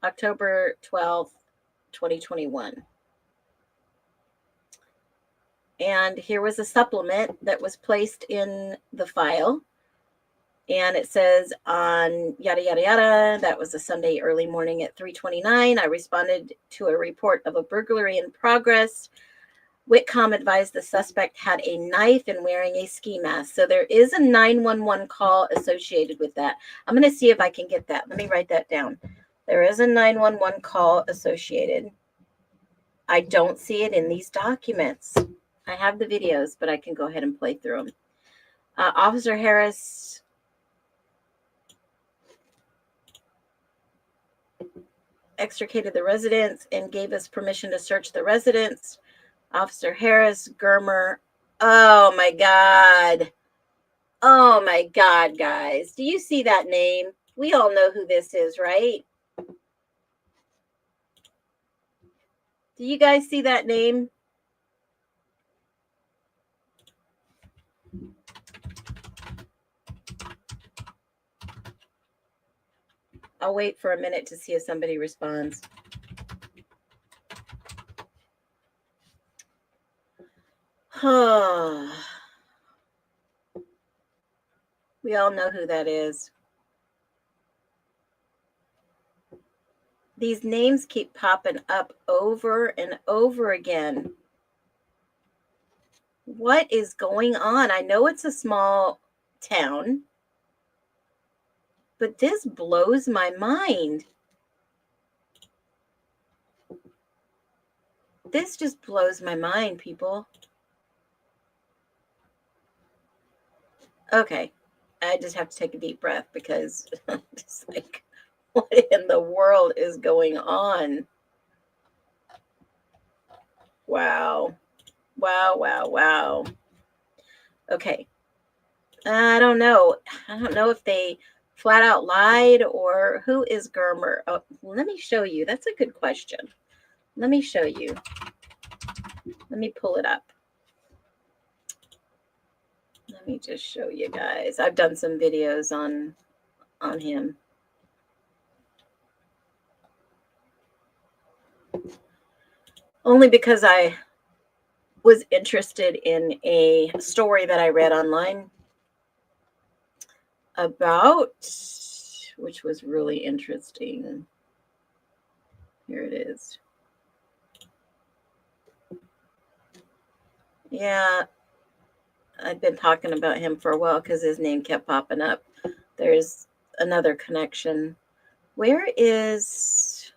S3: October 12th, 2021. And here was a supplement that was placed in the file. And it says on yada, yada, yada, that was a Sunday early morning at 3:29. I responded to a report of a burglary in progress. Whitcomb advised the suspect had a knife and wearing a ski mask. So there is a 911 call associated with that. I'm going to see if I can get that. Let me write that down. There is a 911 call associated. I don't see it in these documents. I have the videos, but I can go ahead and play through them. Officer Harris extricated the residence and gave us permission to search the residence. Officer Harris, Germer. Oh my God. Oh my God, guys. Do you see that name? We all know who this is, right? Do you guys see that name? I'll wait for a minute to see if somebody responds. We all know who that is. These names keep popping up over and over again. What is going on? I know it's a small town, but this blows my mind. This just blows my mind, people. Okay, I just have to take a deep breath because I'm just like, what in the world is going on? Wow. Wow, wow, wow. Okay. I don't know. I don't know if they flat out lied or who is Germer. Oh, let me show you. That's a good question. Let me show you. Let me pull it up. Let me just show you guys. I've done some videos on him. Only because I was interested in a story that I read online about, which was really interesting. Here it is. Yeah, I've been talking about him for a while because his name kept popping up. There's another connection. Where is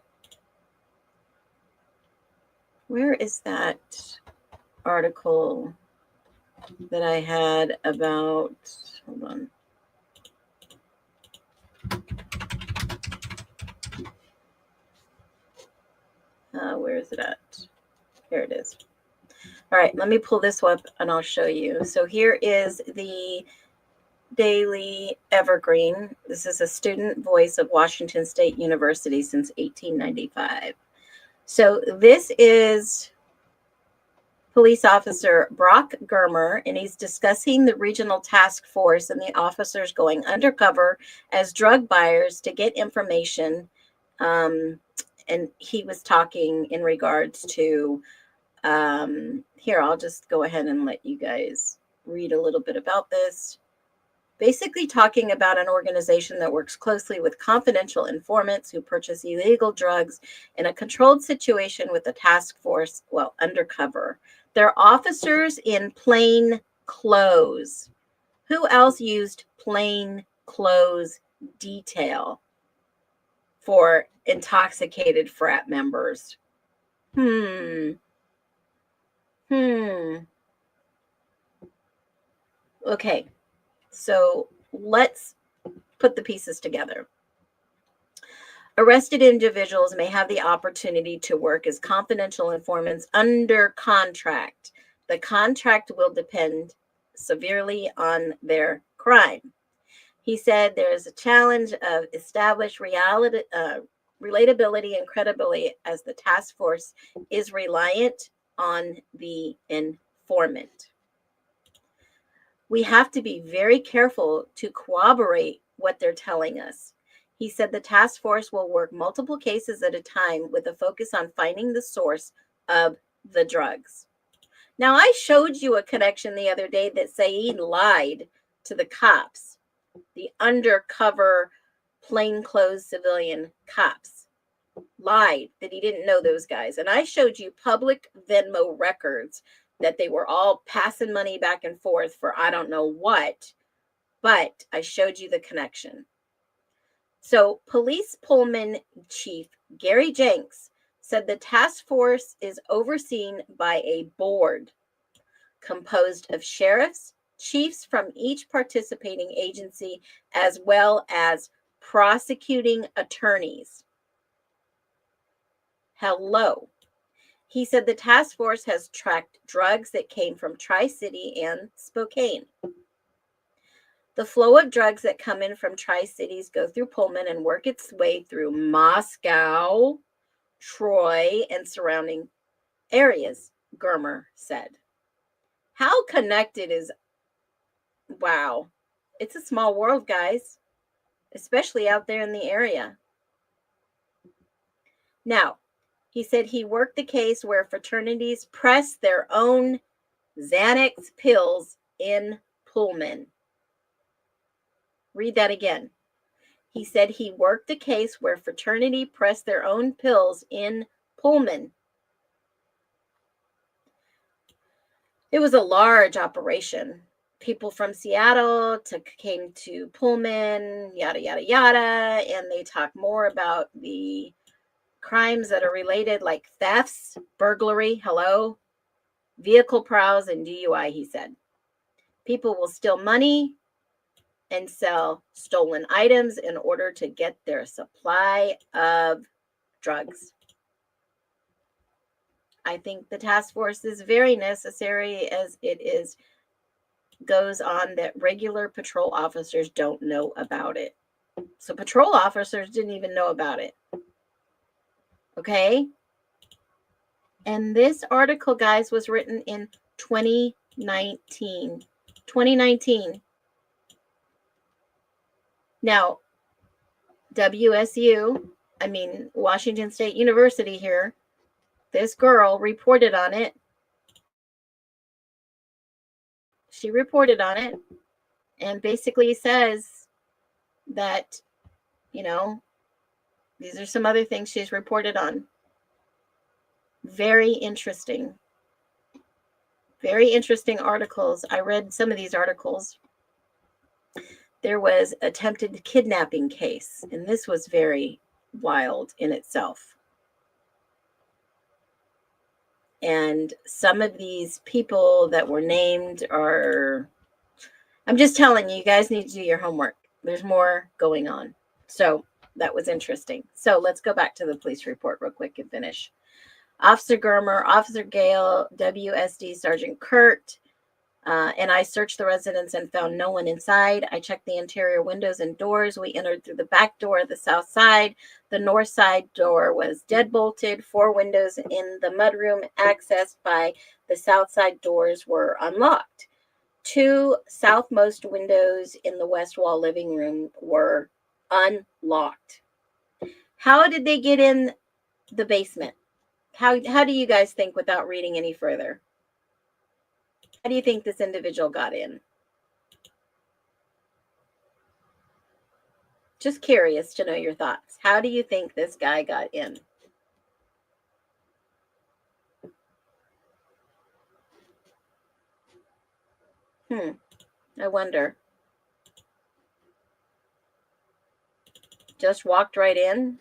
S3: that article that I had about, hold on. Where is it at? Here it is. All right, let me pull this up and I'll show you. So here is the Daily Evergreen. This is a student voice of Washington State University since 1895. So this is Police Officer Brock Germer, and he's discussing the regional task force and the officers going undercover as drug buyers to get information. And he was talking in regards to, here, I'll just go ahead and let you guys read a little bit about this. Basically talking about an organization that works closely with confidential informants who purchase illegal drugs in a controlled situation with a task force, well, undercover. They're officers in plain clothes. Who else used plain clothes detail for intoxicated frat members? Okay. So let's put the pieces together. Arrested individuals may have the opportunity to work as confidential informants under contract. The contract will depend severely on their crime. He said there is a challenge of established relatability and credibility as the task force is reliant on the informant. We have to be very careful to corroborate what they're telling us. He said the task force will work multiple cases at a time with a focus on finding the source of the drugs. Now, I showed you a connection the other day that Saeed lied to the cops, the undercover plainclothes civilian cops. Lied that he didn't know those guys. And I showed you public Venmo records that they were all passing money back and forth for I don't know what, but I showed you the connection. So Police Pullman Chief Gary Jenks said the task force is overseen by a board composed of sheriffs, chiefs from each participating agency, as well as prosecuting attorneys. Hello. He said the task force has tracked drugs that came from Tri-City and Spokane. The flow of drugs that come in from Tri-Cities go through Pullman and work its way through Moscow, Troy, and surrounding areas, Germer said. How connected is, wow. It's a small world, guys, especially out there in the area. Now, he said he worked the case where fraternities press their own Xanax pills in Pullman. Read that again. He said he worked the case where fraternity pressed their own pills in Pullman. It was a large operation. People from Seattle came to Pullman, yada, yada, yada, and they talk more about the crimes that are related, like thefts, burglary, vehicle prowls, and DUI, he said. People will steal money and sell stolen items in order to get their supply of drugs. I think the task force is very necessary as it goes on that regular patrol officers don't know about it. So patrol officers didn't even know about it. Okay. And this article, guys, was written in 2019. 2019. Now, Washington State University here, this girl reported on it. She reported on it and basically says that, these are some other things she's reported on. Very interesting. Very interesting articles. I read some of these articles. There was attempted kidnapping case, and this was very wild in itself. And some of these people that were named are, I'm just telling you, you guys need to do your homework. There's more going on. So that was interesting. So let's go back to the police report real quick and finish. Officer Germer, Officer Gale, WSD Sergeant Kurt, and I searched the residence and found no one inside. I checked the interior windows and doors. We entered through the back door of the south side. The north side door was deadbolted. 4 windows in the mudroom accessed by the south side doors were unlocked. 2 southmost windows in the west wall living room were unlocked. How did they get in the basement? How do you guys think, without reading any further? How do you think this individual got in? Just curious to know your thoughts. How do you think this guy got in? I wonder. Just walked right in?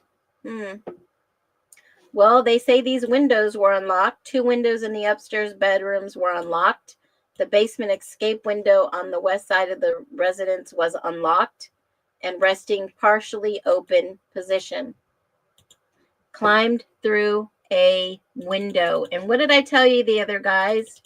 S3: Well, they say these windows were unlocked. 2 windows in the upstairs bedrooms were unlocked. The basement escape window on the west side of the residence was unlocked and resting partially open position. Climbed through a window. And what did I tell you the other guys?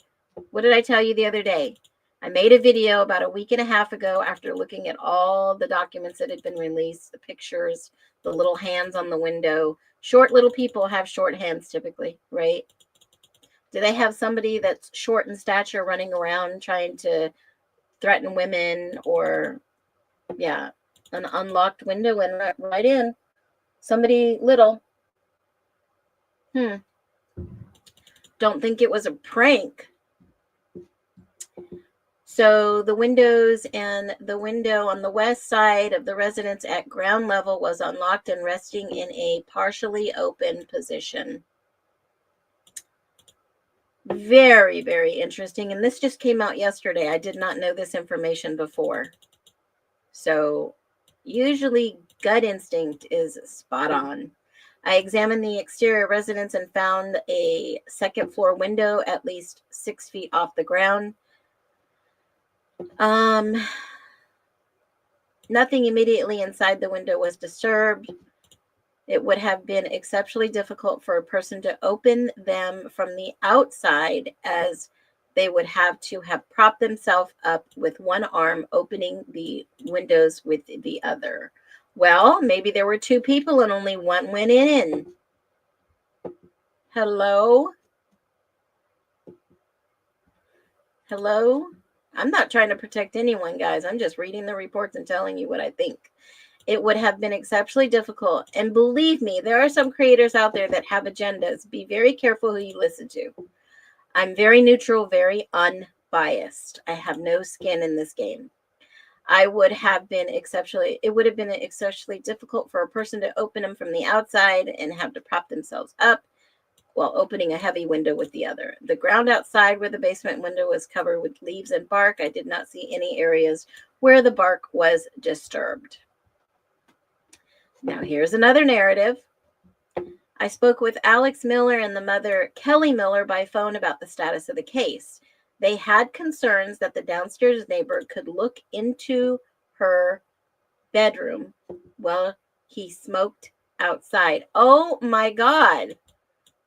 S3: What did I tell you the other day? I made a video about a week and a half ago after looking at all the documents that had been released, the pictures, the little hands on the window. Short little people have short hands typically, right? Do they have somebody that's short in stature running around trying to threaten women, or, yeah, an unlocked window and right in? Somebody little. Don't think it was a prank. So the windows and the window on the west side of the residence at ground level was unlocked and resting in a partially open position. Very, very interesting. And this just came out yesterday. I did not know this information before. So usually gut instinct is spot on. I examined the exterior residence and found a second floor window at least 6 feet off the ground. Nothing immediately inside the window was disturbed. It would have been exceptionally difficult for a person to open them from the outside, as they would have to have propped themselves up with one arm, opening the windows with the other. Well, maybe there were 2 people and only one went in. Hello? Hello? I'm not trying to protect anyone, guys. I'm just reading the reports and telling you what I think. It would have been exceptionally difficult. And believe me, there are some creators out there that have agendas. Be very careful who you listen to. I'm very neutral, very unbiased. I have no skin in this game. It would have been exceptionally difficult for a person to open them from the outside and have to prop themselves up while opening a heavy window with the other. The ground outside where the basement window was covered with leaves and bark. I did not see any areas where the bark was disturbed. Now here's another narrative. I spoke with Alex Miller and the mother, Kelly Miller, by phone about the status of the case. They had concerns that the downstairs neighbor could look into her bedroom while he smoked outside. Oh my God.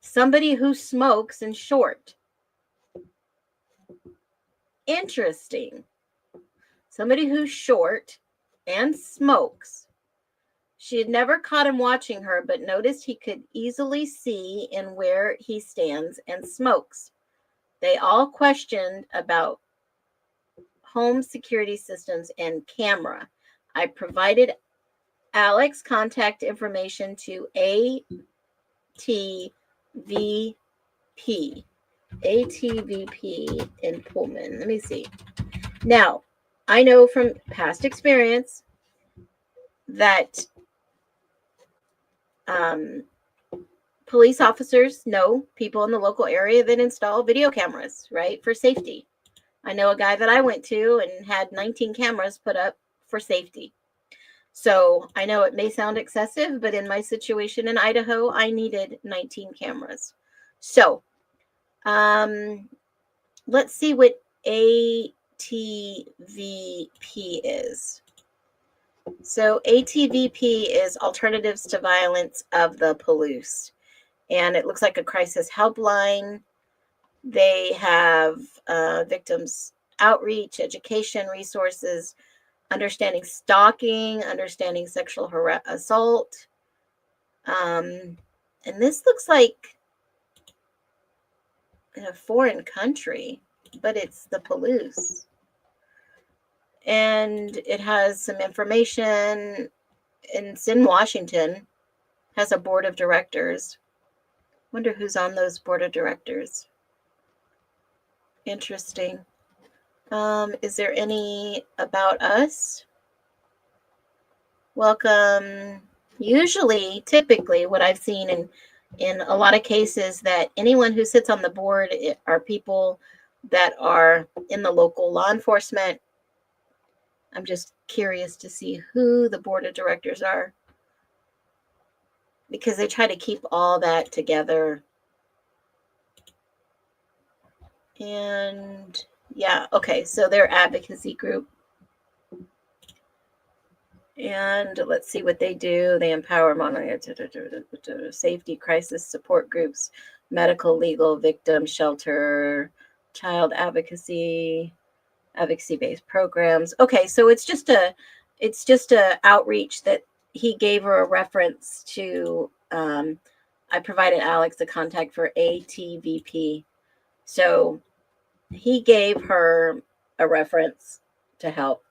S3: Somebody who smokes and short. Interesting. Somebody who's short and smokes. She had never caught him watching her, but noticed he could easily see in where he stands and smokes. They all questioned about home security systems and camera. I provided Alex contact information to ATVP in Pullman. Let me see. Now, I know from past experience that police officers know people in the local area that install video cameras, right, for safety. I know a guy that I went to and had 19 cameras put up for safety. So I know it may sound excessive, but in my situation in Idaho, I needed 19 cameras. So let's see what ATVP is. So ATVP is Alternatives to Violence of the Police. And it looks like a crisis helpline. They have victims outreach, education resources, understanding stalking, understanding sexual assault. And this looks like in a foreign country, but it's the Palouse. And it has some information, and it's in Washington, has a board of directors. Wonder who's on those board of directors. Interesting. Is there any about us? Welcome. Usually, typically, what I've seen in a lot of cases, that anyone who sits on the board are people that are in the local law enforcement. I'm just curious to see who the board of directors are, because they try to keep all that together. And yeah, okay, so their advocacy group. And let's see what they do. They empower safety, crisis support groups, medical, legal, victim shelter, child advocacy-based programs. Okay, so it's just a outreach that he gave her a reference to. I provided Alex a contact for ATVP. So he gave her a reference to help.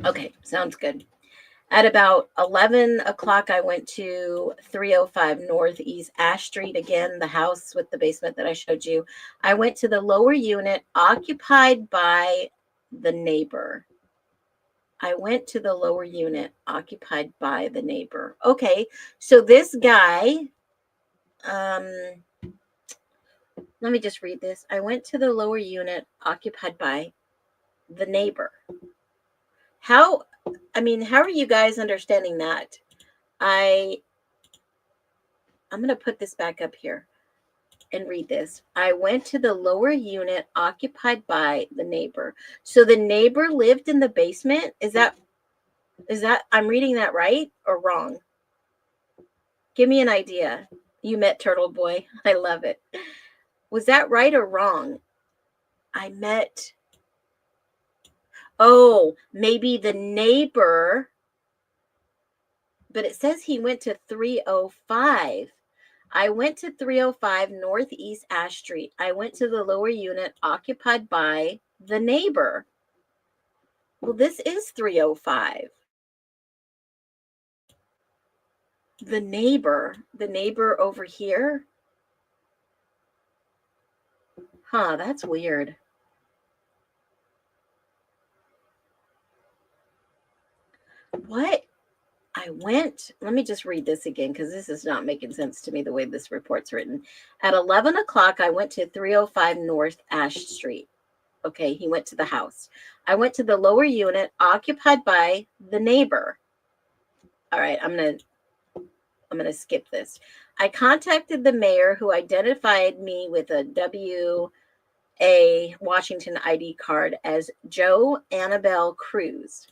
S3: Okay, sounds good. At about 11 o'clock, I went to 305 Northeast Ash Street. Again, the house with the basement that I showed you. I went to the lower unit occupied by the neighbor. Okay, so this guy, let me just read this. I went to the lower unit occupied by the neighbor. How are you guys understanding that? I'm going to put this back up here and read this. I went to the lower unit occupied by the neighbor. So the neighbor lived in the basement? Is that I'm reading that right or wrong? Give me an idea. You met Turtle Boy. I love it. Was that right or wrong? Maybe the neighbor, but it says he went to 305. I went to 305 Northeast Ash Street. I went to the lower unit occupied by the neighbor. Well, this is 305. The neighbor over here. Huh, that's weird. What? Let me just read this again, because this is not making sense to me the way this report's written. At 11 o'clock, I went to 305 North Ash Street. Okay, he went to the house. I went to the lower unit occupied by the neighbor. All right, I'm gonna skip this. I contacted the mayor, who identified me with a Washington ID card as Joe Annabelle Cruz.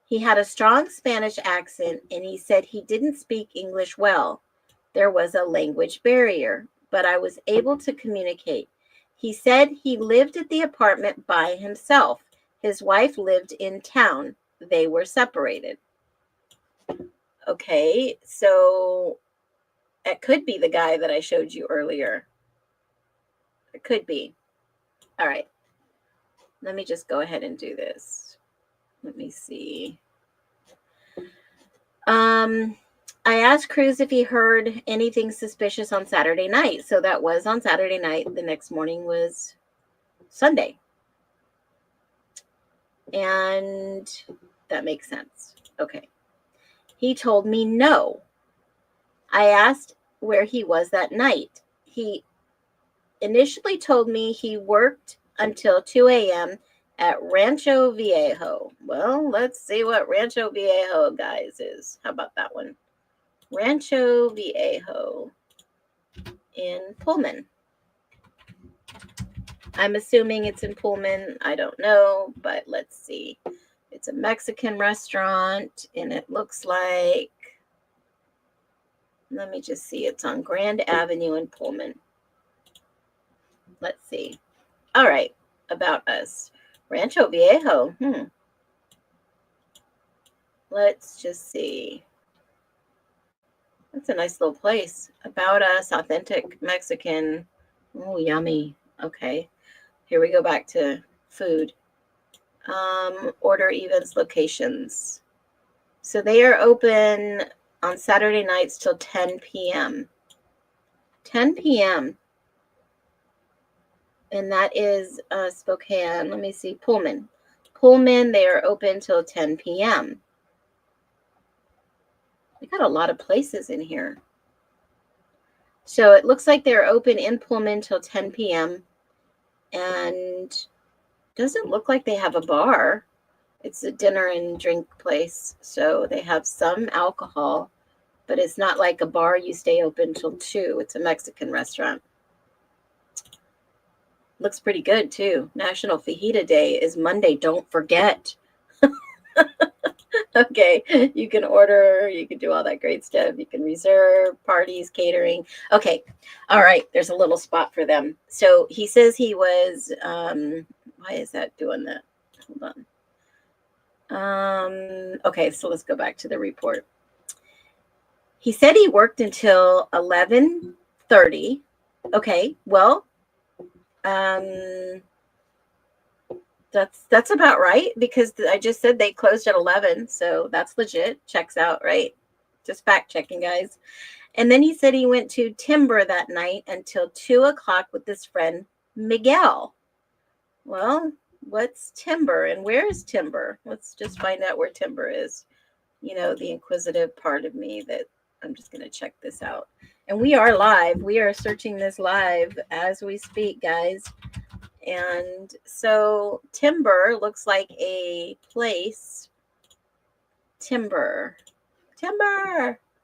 S3: He had a strong Spanish accent, and he said he didn't speak English well. There was a language barrier, but I was able to communicate. He said he lived at the apartment by himself. His wife lived in town. They were separated. Okay, so it could be the guy that I showed you earlier. It could be. All right. Let me just go ahead and do this. Let me see. I asked Cruz if he heard anything suspicious on Saturday night. So that was on Saturday night. The next morning was Sunday. And that makes sense. Okay. He told me no. I asked where he was that night. He initially told me he worked until 2 a.m. at Rancho Viejo. Well, let's see what Rancho Viejo, guys, is. How about that one? Rancho Viejo in Pullman. I'm assuming it's in Pullman. I don't know, but let's see. It's a Mexican restaurant, and it looks like, let me just see, it's on Grand Avenue in Pullman. Let's see. All right, about us. Rancho Viejo. Let's just see. That's a nice little place. About us, authentic Mexican. Oh, yummy. Okay. Here we go back to food. Order events locations. So they are open on Saturday nights till 10 p.m. 10 p.m. And that is Spokane. Let me see. Pullman. Pullman, they are open till 10 p.m. We got a lot of places in here. So it looks like they're open in Pullman till 10 p.m. And doesn't look like they have a bar. It's a dinner and drink place. So they have some alcohol, but it's not like a bar you stay open till 2. It's a Mexican restaurant. Looks pretty good too. National Fajita Day is Monday. Don't forget. Okay, you can order, you can do all that great stuff. You can reserve parties, catering. Okay, all right, there's a little spot for them. So he says he was, why is that doing that? Hold on. Okay, so let's go back to the report. He said he worked until 11:30. Okay, well, that's about right, because I just said they closed at 11, so that's legit. Checks out, right? Just fact checking, guys. And then he said he went to Timber that night until 2 o'clock with his friend Miguel. Well, what's Timber and where is Timber? Let's just find out where Timber is. You know, the inquisitive part of me that I'm just going to check this out. And we are live. We are searching this live as we speak, guys. And so Timber looks like a place. Timber.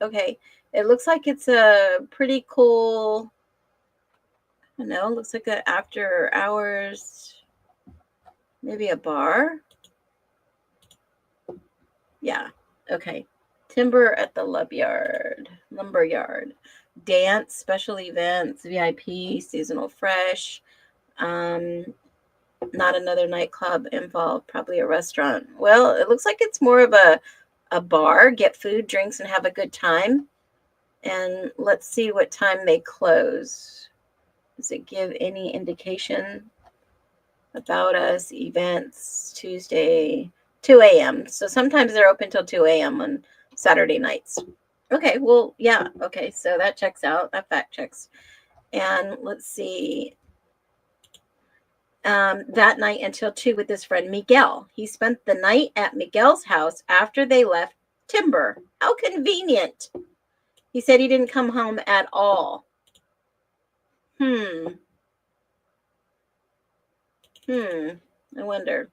S3: Okay. It looks like it's a pretty cool, I don't know, looks like an after hours, maybe a bar. Yeah. Okay. Timber at the lumber yard. Dance, special events, VIP, seasonal fresh. Not another nightclub involved, probably a restaurant. Well, it looks like it's more of a bar, get food, drinks, and have a good time. And let's see what time they close. Does it give any indication? About us, events, Tuesday, 2 a.m. So sometimes they're open till 2 a.m. on Saturday nights. Okay, well, yeah. Okay, so that checks out. That fact checks. And let's see. That night until 2 with his friend Miguel. He spent the night at Miguel's house after they left Timber. How convenient. He said he didn't come home at all. I wonder.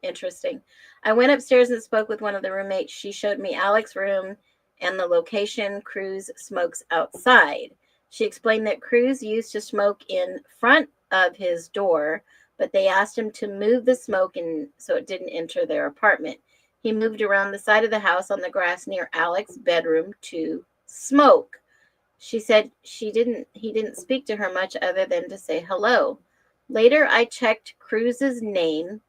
S3: Interesting. I went upstairs and spoke with one of the roommates. She showed me Alex's room and the location Cruz smokes outside. She explained that Cruz used to smoke in front of his door, but they asked him to move the smoke and so it didn't enter their apartment. He moved around the side of the house on the grass near Alex's bedroom to smoke. She said he didn't speak to her much other than to say hello. Later, I checked Cruz's name,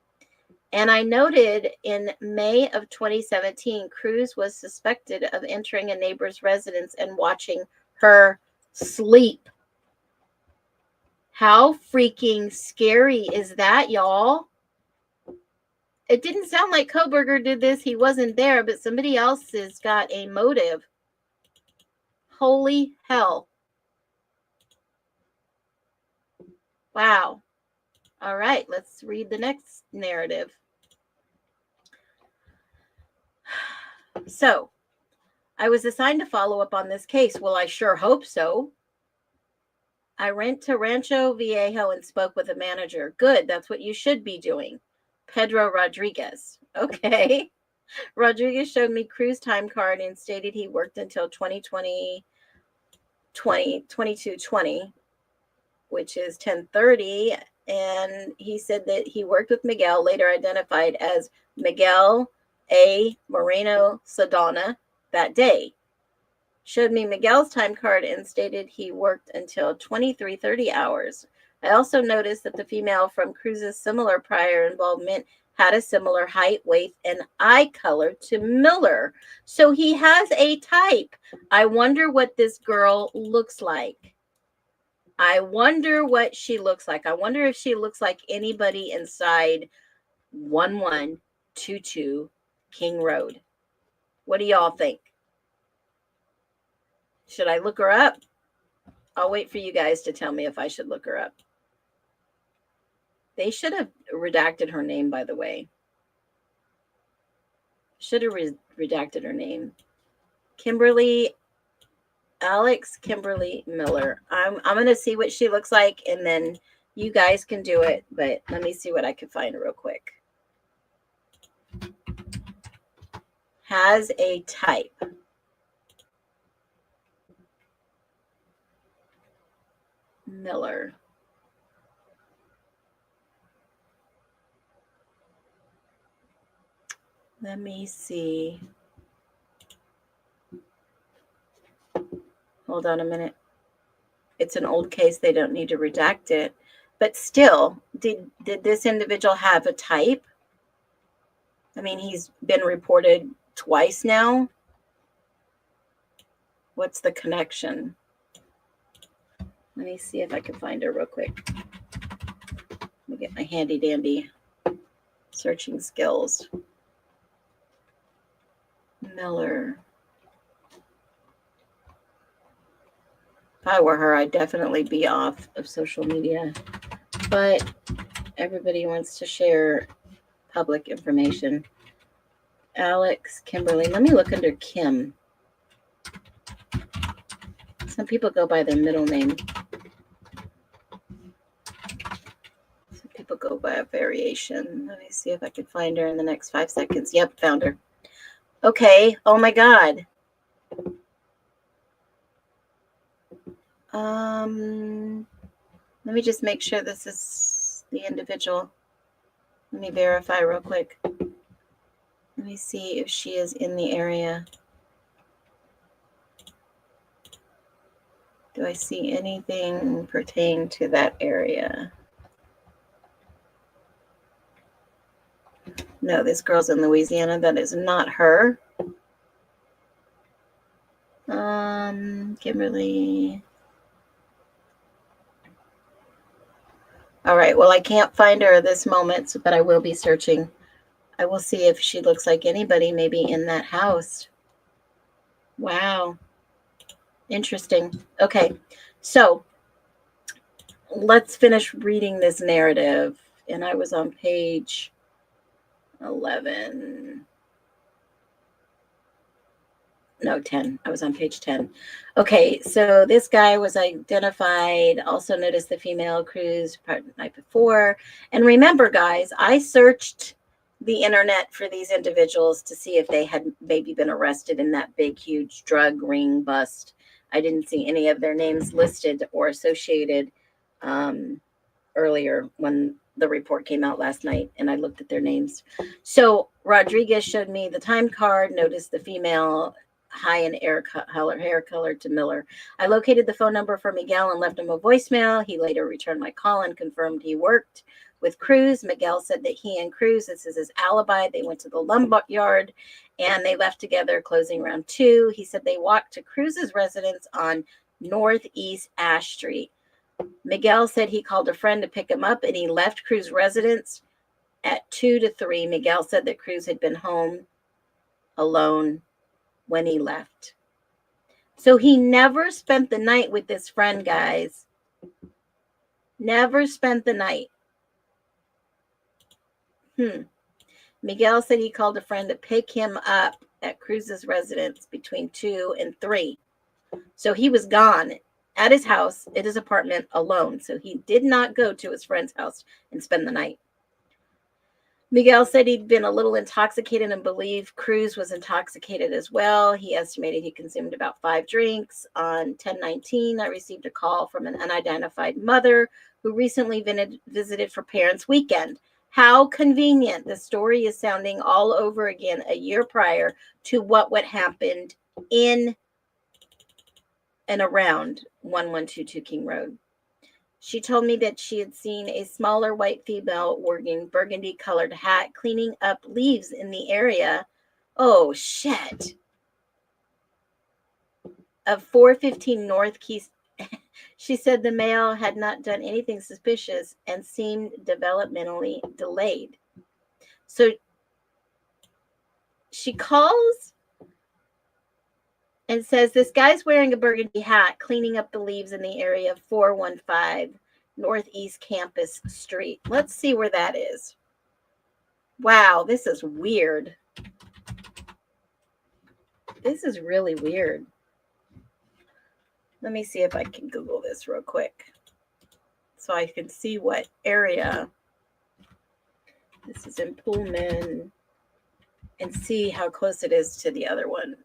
S3: and I noted in May of 2017, Cruz was suspected of entering a neighbor's residence and watching her sleep. How freaking scary is that, y'all? It didn't sound like Coberger did this. He wasn't there, but somebody else has got a motive. Holy hell. Wow. All right, let's read the next narrative. So, I was assigned to follow up on this case. Well, I sure hope so. I went to Rancho Viejo and spoke with the manager. Good, that's what you should be doing. Pedro Rodriguez. Okay. Rodriguez showed me Cruz's time card and stated he worked until 22:20, which is 10:30 and he said that he worked with Miguel, later identified as Miguel A. Moreno Saldana, that day. Showed me Miguel's time card and stated he worked until 23:30 hours. I also noticed that the female from Cruz's similar prior involvement had a similar height, weight, and eye color to Miller. So he has a type. I wonder what this girl looks like. I wonder what she looks like. I wonder if she looks like anybody inside 1122 King Road. What do y'all think? Should I look her up? I'll wait for you guys to tell me if I should look her up. They should have redacted her name, by the way. Should have redacted her name. Alex Kimberly Miller. I'm going to see what she looks like, and then you guys can do it. But let me see what I can find real quick. Has a type. Miller. Let me see. Hold on a minute. It's an old case. They don't need to redact it. But still, did this individual have a type? I mean, he's been reported twice now. What's the connection? Let me see if I can find her real quick. Let me get my handy dandy searching skills. Miller. If I were her, I'd definitely be off of social media. But everybody wants to share public information. Alex Kimberly. Let me look under Kim. Some people go by their middle name. Some people go by a variation. Let me see if I can find her in the next 5 seconds. Yep, found her. Okay. Oh my God. Let me just make sure this is the individual. Let me verify real quick. Let me see if she is in the area. Do I see anything pertaining to that area? No, this girl's in Louisiana. That is not her. Kimberly. All right. Well, I can't find her at this moment, but I will be searching. I will see if she looks like anybody maybe in that house. Wow. Interesting. Okay. So let's finish reading this narrative. And I was on page 11. No, 10. I was on page 10. Okay, so this guy was identified. Also noticed the female Cruz the night before. And remember, guys, I searched the internet for these individuals to see if they had maybe been arrested in that big, huge drug ring bust. I didn't see any of their names listed or associated earlier when the report came out last night, and I looked at their names. So Rodriguez showed me the time card, noticed the female high in hair color to Miller. I located the phone number for Miguel and left him a voicemail. He later returned my call and confirmed he worked with Cruz. Miguel said that he and Cruz, this is his alibi, they went to the lumber yard and they left together closing around 2. He said they walked to Cruz's residence on Northeast Ash Street. Miguel said he called a friend to pick him up and he left Cruz's residence at 2 to 3. Miguel said that Cruz had been home alone when he left. So he never spent the night with this friend, guys. Never spent the night. Miguel said he called a friend to pick him up at Cruz's residence between 2 and 3. So he was gone at his house, at his apartment alone. So he did not go to his friend's house and spend the night. Miguel said he'd been a little intoxicated and believed Cruz was intoxicated as well. He estimated he consumed about 5 drinks. On 10/19, I received a call from an unidentified mother who recently visited for Parents' Weekend. How convenient. The story is sounding all over again a year prior to what happened in and around 1122 King Road. She told me that she had seen a smaller white female wearing burgundy-colored hat cleaning up leaves in the area. Oh, shit. Of 415 North Keys. She said the male had not done anything suspicious and seemed developmentally delayed. So she calls and says this guy's wearing a burgundy hat cleaning up the leaves in the area of 415 Northeast Campus Street. Let's see where that is. Wow, this is weird. This is really weird. Let me see if I can Google this real quick so I can see what area. This is in Pullman, and see how close it is to the other one.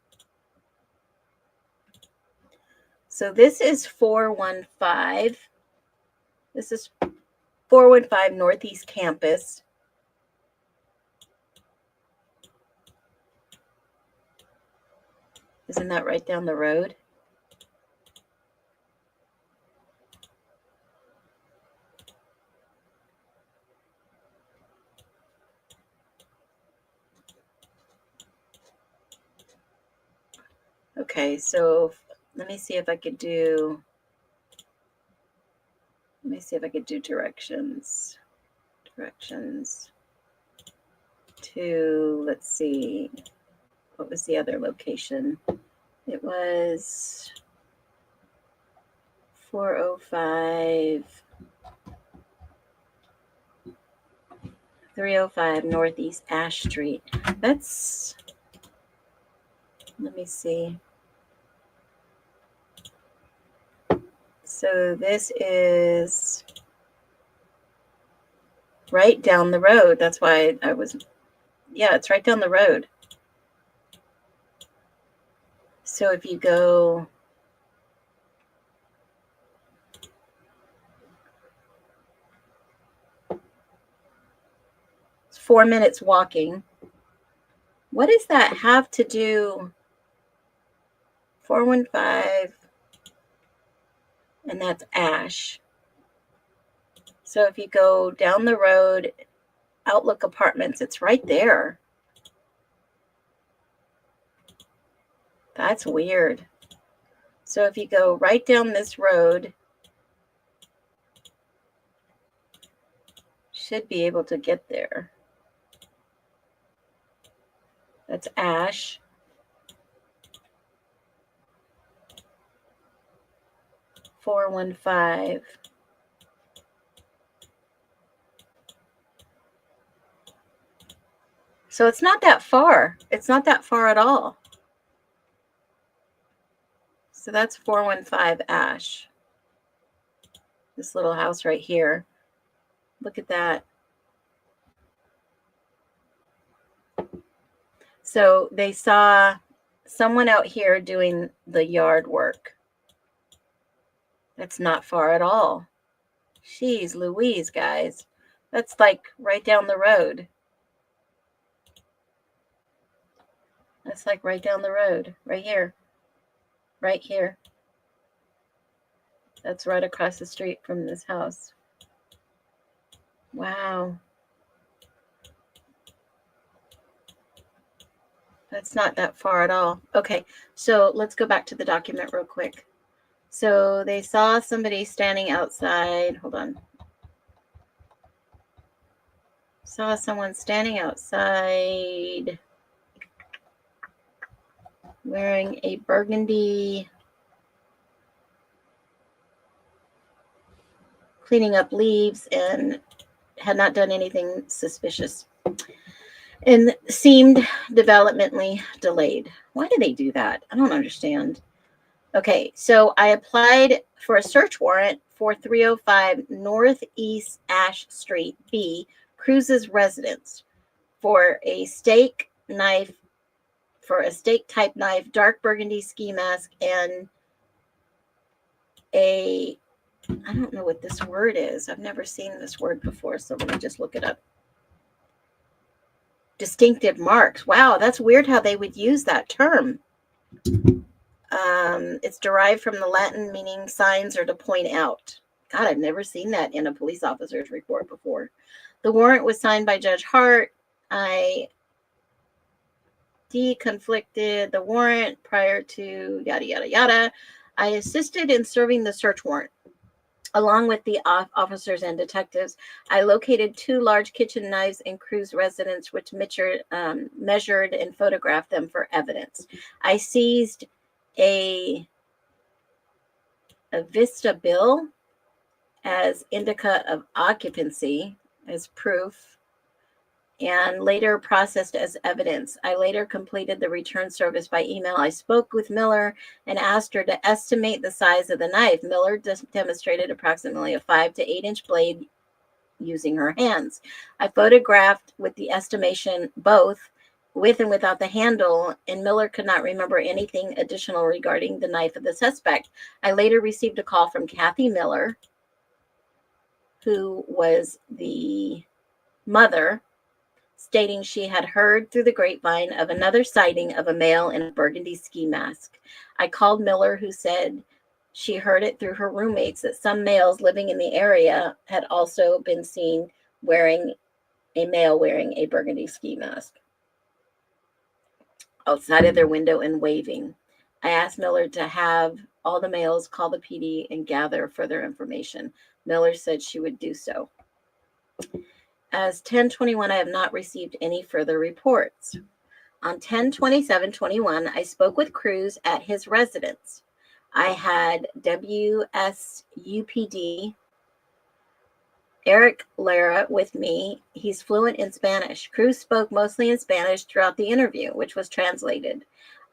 S3: So this is 415. This is 415 Northeast Campus. Isn't that right down the road? Okay, so let me see if I could do, directions to, let's see, what was the other location? It was 405, 305 Northeast Ash Street. That's, let me see. So this is right down the road. That's why I was, yeah, it's right down the road. So if you go, it's 4 minutes walking. What does that have to do? 415. And that's Ash. So if you go down the road, Outlook Apartments, it's right there. That's weird. So if you go right down this road, should be able to get there. That's Ash. .415. So it's not that far. It's not that far at all. So that's 415 Ash. This little house right here. Look at that. So they saw someone out here doing the yard work. That's not far at all. Jeez Louise, guys. That's like right down the road. That's like right down the road. Right here. Right here. That's right across the street from this house. Wow. That's not that far at all. Okay, so let's go back to the document real quick. So they saw somebody standing outside. Hold on. Saw someone standing outside wearing a burgundy, cleaning up leaves, and had not done anything suspicious and seemed developmentally delayed. Why do they do that? I don't understand. Okay, so I applied for a search warrant for 305 Northeast Ash Street B, Cruz's residence. for a steak knife, for a steak type knife, dark burgundy ski mask, and I don't know what this word is. I've never seen this word before, so let me just look it up. Distinctive marks. Wow, that's weird how they would use that term. It's derived from the Latin meaning signs or to point out. God, I've never seen that in a police officer's report before. The warrant was signed by Judge Hart. I deconflicted the warrant prior to yada, yada, yada. I assisted in serving the search warrant. Along with the officers and detectives, I located 2 large kitchen knives in Cruz' residence, which measured and photographed them for evidence. I seized a Vista bill as indica of occupancy as proof, and later processed as evidence. I later completed the return service by email. I spoke with Miller and asked her to estimate the size of the knife. Miller demonstrated approximately a 5 to 8 inch blade using her hands. I photographed with the estimation both with and without the handle, and Miller could not remember anything additional regarding the knife of the suspect. I later received a call from Kathy Miller, who was the mother, stating she had heard through the grapevine of another sighting of a male in a burgundy ski mask. I called Miller, who said she heard it through her roommates that some males living in the area had also been seen wearing a burgundy ski mask outside of their window and waving. I asked Miller to have all the males call the PD and gather further information. Miller said she would do so. As 10/21, I have not received any further reports. On 10/27/21, I spoke with Cruz at his residence. I had WSUPD Eric Lara with me. He's fluent in Spanish. Cruz spoke mostly in Spanish throughout the interview, which was translated.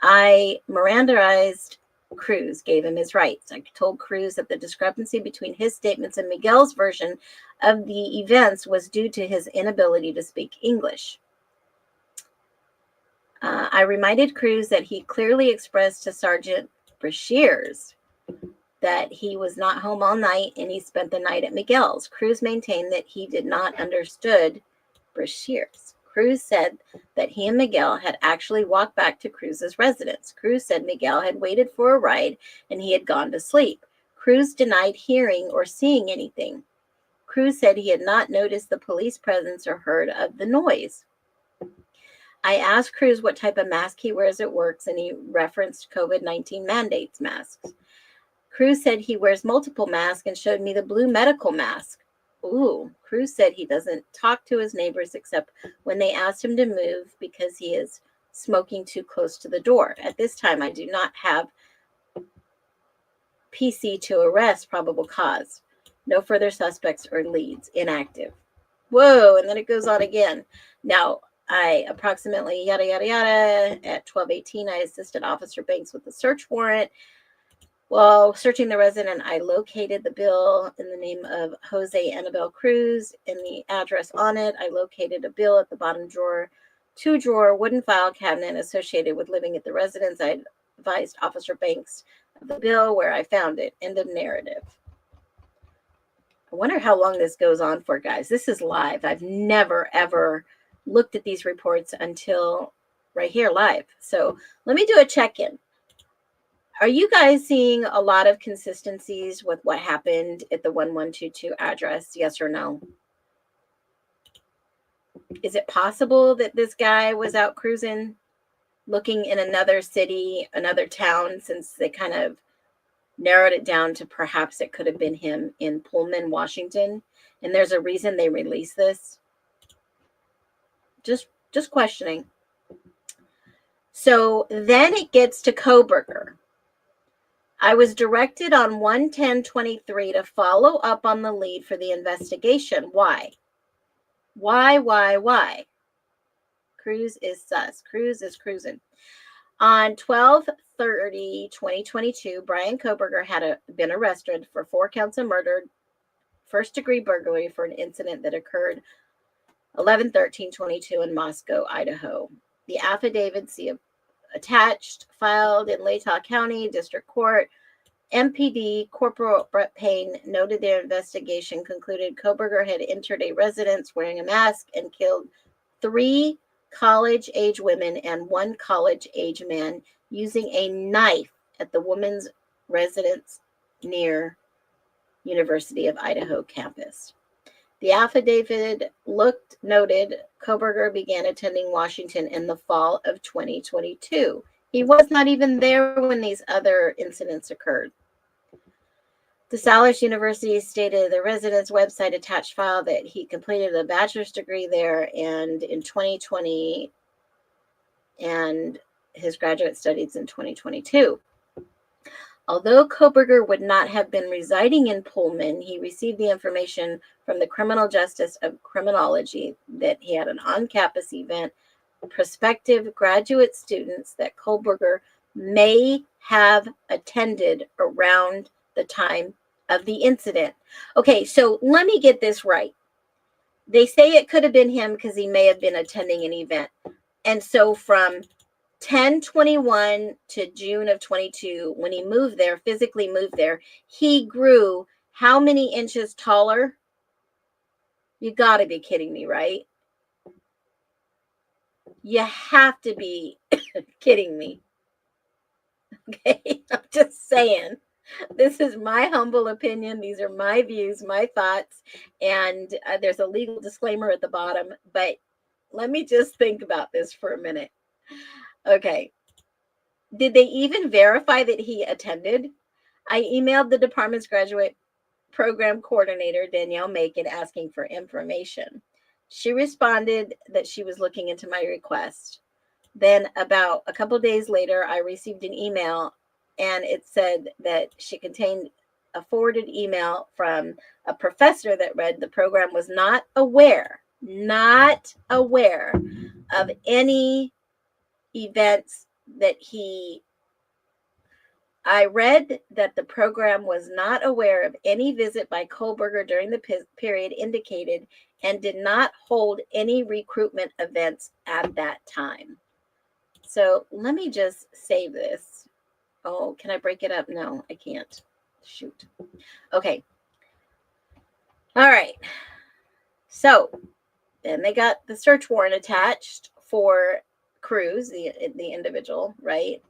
S3: I Mirandized Cruz, gave him his rights. I told Cruz that the discrepancy between his statements and Miguel's version of the events was due to his inability to speak English. I reminded Cruz that he clearly expressed to Sergeant Brashears that he was not home all night and he spent the night at Miguel's. Cruz maintained that he did not understood Brashears. Cruz said that he and Miguel had actually walked back to Cruz's residence. Cruz said Miguel had waited for a ride and he had gone to sleep. Cruz denied hearing or seeing anything. Cruz said he had not noticed the police presence or heard of the noise. I asked Cruz what type of mask he wears at work, and he referenced COVID-19 mandates masks. Cruz said he wears multiple masks and showed me the blue medical mask. Ooh, Cruz said he doesn't talk to his neighbors except when they asked him to move because he is smoking too close to the door. At this time, I do not have PC to arrest probable cause. No further suspects or leads. Inactive. Whoa, and then it goes on again. Now, I approximately yada, yada, yada. At 12:18, I assisted Officer Banks with the search warrant. While searching the resident, I located the bill in the name of Jose Annabel Cruz and the address on it. I located a bill at the bottom drawer, 2-drawer wooden file cabinet associated with living at the residence. I advised Officer Banks of the bill where I found it. End of narrative. I wonder how long this goes on for, guys. This is live. I've never, ever looked at these reports until right here live. So let me do a check-in. Are you guys seeing a lot of consistencies with what happened at the 1122 address? Yes or no? Is it possible that this guy was out cruising, looking in another city, another town, since they kind of narrowed it down to perhaps it could have been him in Pullman, Washington, and there's a reason they released this? Just questioning. So then it gets to Coberger. I was directed on 1/10/23 to follow up on the lead for the investigation. Why? Why? Cruz is sus. Cruz is cruising. On 12/30/2022, Bryan Kohberger had been arrested for 4 counts of murder, first-degree burglary for an incident that occurred 11/13/22 in Moscow, Idaho. The affidavit, see attached, filed in Latah County District Court. MPD Corporal Brett Payne noted their investigation concluded Coberger had entered a residence wearing a mask and killed 3 college-age women and 1 college-age man using a knife at the woman's residence near University of Idaho campus. The affidavit noted Coberger began attending Washington in the fall of 2022. He was not even there when these other incidents occurred. DeSales University stated the residence website attached file that he completed a bachelor's degree there and in 2020 and his graduate studies in 2022. Although Coberger would not have been residing in Pullman, he received the information from the Criminal Justice of Criminology that he had an on-campus event, prospective graduate students that Coberger may have attended around the time of the incident. Okay, so let me get this right. They say it could have been him because he may have been attending an event. And so from 10/21 to June of 22, when he moved there, physically moved there, he grew how many inches taller? You got to be kidding me, right? You have to be kidding me. Okay, I'm just saying. This is my humble opinion. These are my views, my thoughts, and there's a legal disclaimer at the bottom, but let me just think about this for a minute. Okay. Did they even verify that he attended? I emailed the department's graduate program coordinator, Danielle Macon, asking for information. She responded that she was looking into my request. Then about a couple days later, I received an email and it said that she contained a forwarded email from a professor that read the program was not aware of any events that I read that the program was not aware of any visit by Coberger during the period indicated and did not hold any recruitment events at that time. So let me just save this. Oh, can I break it up? No, I can't. Shoot. Okay. All right. So then they got the search warrant attached for Cruz, the individual, right?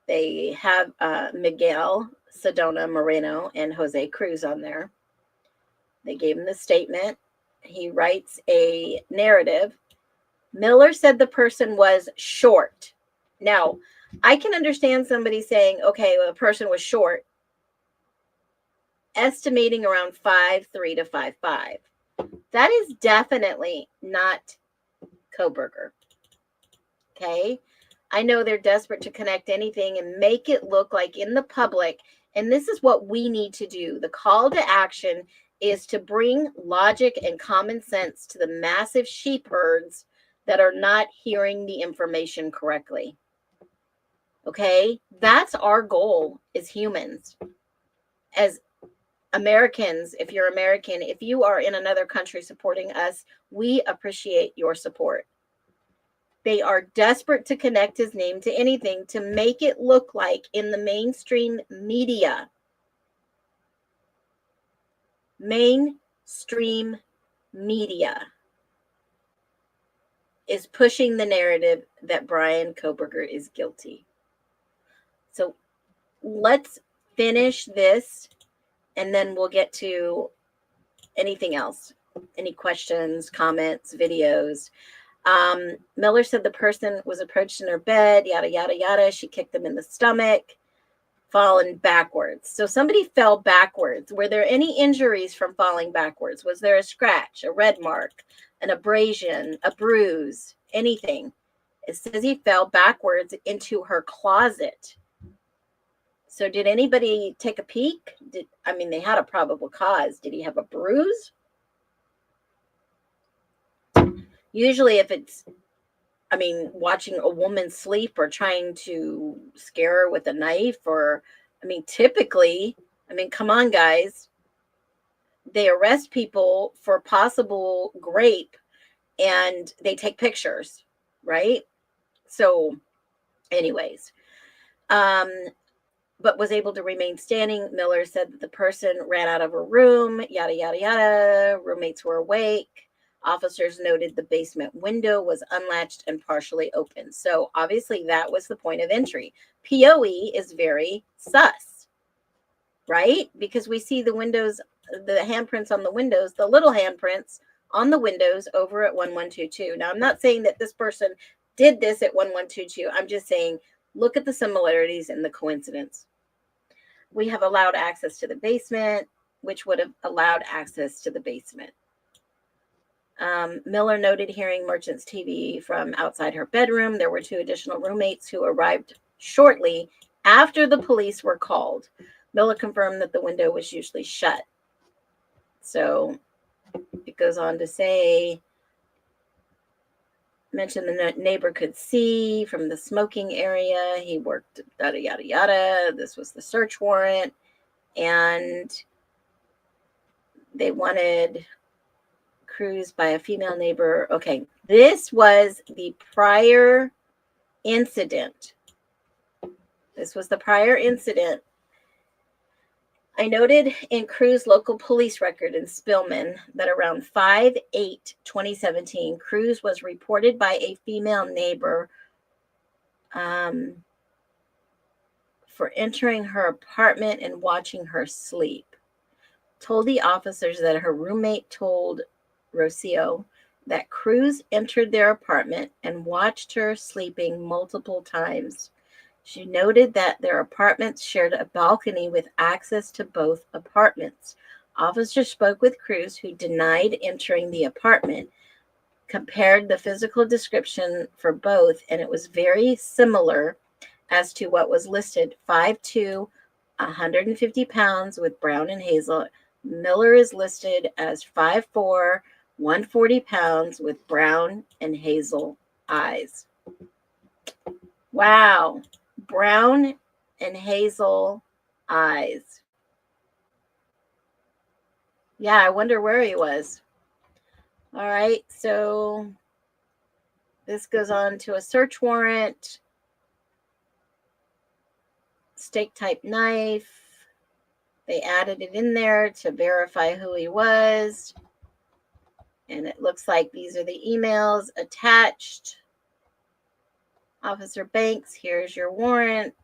S3: They have Miguel Sedona Moreno and Jose Cruz on there. They gave him the statement. He writes a narrative. Miller said the person was short. Now, I can understand somebody saying, okay, well, the person was short, estimating around 5'3" to 5'5". That is definitely not Coberger. Okay. I know they're desperate to connect anything and make it look like in the public. And this is what we need to do. The call to action is to bring logic and common sense to the massive sheep herds that are not hearing the information correctly. Okay. That's our goal as humans, as Americans. If you're American, if you are in another country supporting us, we appreciate your support. They are desperate to connect his name to anything to make it look like in the mainstream media. Mainstream media is pushing the narrative that Bryan Kohberger is guilty. So let's finish this and then we'll get to anything else. Any questions, comments, videos. Miller said the person was approached in her bed, yada, yada, yada. She kicked them in the stomach, fallen backwards. So somebody fell backwards. Were there any injuries from falling backwards? Was there a scratch, a red mark, an abrasion, a bruise, anything? It says he fell backwards into her closet. So did anybody take a peek? They had a probable cause. Did he have a bruise? Usually if it's, watching a woman sleep or trying to scare her with a knife or, typically, come on, guys. they arrest people for possible rape and they take pictures, right? So anyways, but was able to remain standing. Miller said that the person ran out of her room, yada, yada, yada. Roommates were awake. Officers noted the basement window was unlatched and partially open. So obviously that was the point of entry. POE is very sus, right? Because we see the windows, the handprints on the windows, the little handprints on the windows over at 1122. Now, I'm not saying that this person did this at 1122. I'm just saying, look at the similarities and the coincidence. We have allowed access to the basement, which would have allowed access to the basement. Miller noted hearing Merchant's TV from outside her bedroom. There were 2 additional roommates who arrived shortly after the police were called. Miller confirmed that the window was usually shut. So it goes on to say, mentioned the neighbor could see from the smoking area. He worked, yada, yada, yada. This was the search warrant. And they wanted cruise by a female neighbor. Okay, this was the prior incident. This was the prior incident. I noted in Cruz local police record in Spillman that around 5/8/2017, Cruz was reported by a female neighbor for entering her apartment and watching her sleep. Told the officers that her roommate told Rocio that Cruz entered their apartment and watched her sleeping multiple times. She noted that their apartments shared a balcony with access to both apartments. Officers spoke with Cruz, who denied entering the apartment, compared the physical description for both, and it was very similar as to what was listed: 5'2", 150 pounds with brown and hazel. Miller is listed as 5'4", 140 pounds with brown and hazel eyes. Wow. Brown and hazel eyes. Yeah, I wonder where he was. All right, so this goes on to a search warrant. Steak type knife. They added it in there to verify who he was. And it looks like these are the emails attached. Officer Banks, here's your warrant.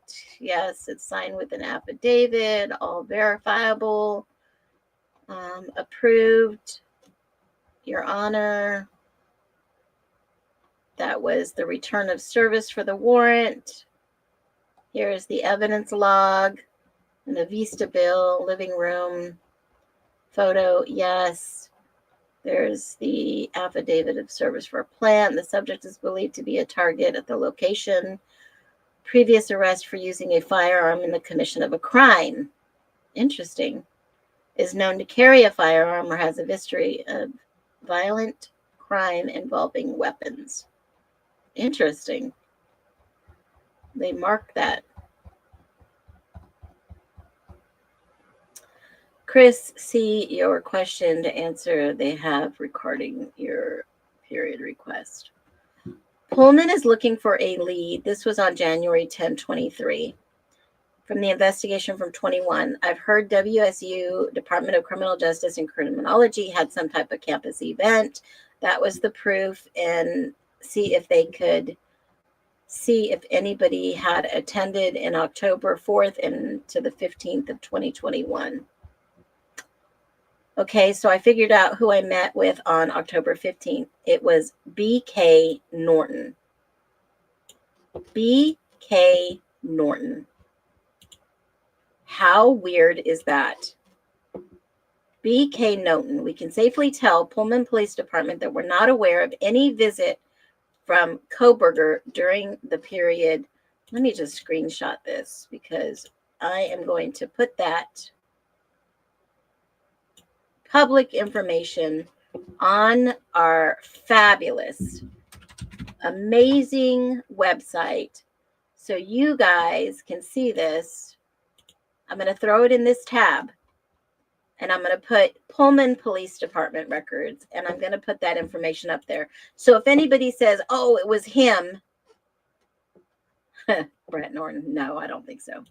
S3: Yes, it's signed with an affidavit, all verifiable. Approved, Your Honor. That was the return of service for the warrant. Here is the evidence log and the Vista bill, living room photo. Yes. There's the affidavit of service for a plant. The subject is believed to be a target at the location. Previous arrest for using a firearm in the commission of a crime. Interesting. Is known to carry a firearm or has a history of violent crime involving weapons. Interesting. They marked that. Chris, see your question to answer they have regarding your period request. Pullman is looking for a lead. This was on January 10, 23. From the investigation from 21, I've heard WSU Department of Criminal Justice and Criminology had some type of campus event. That was the proof, and see if they could see if anybody had attended in October 4th and to the 15th of 2021. Okay, so I figured out who I met with on October 15th. It was B.K. Norton. B.K. Norton. How weird is that? B.K. Norton. We can safely tell Pullman Police Department that we're not aware of any visit from Coberger during the period. Let me just screenshot this because I am going to put that public information on our fabulous, amazing website so you guys can see this. I'm going to throw it in this tab. and I'm going to put Pullman Police Department records, and I'm going to put that information up there. So if anybody says, oh, it was him, Brett Norton, no, I don't think so.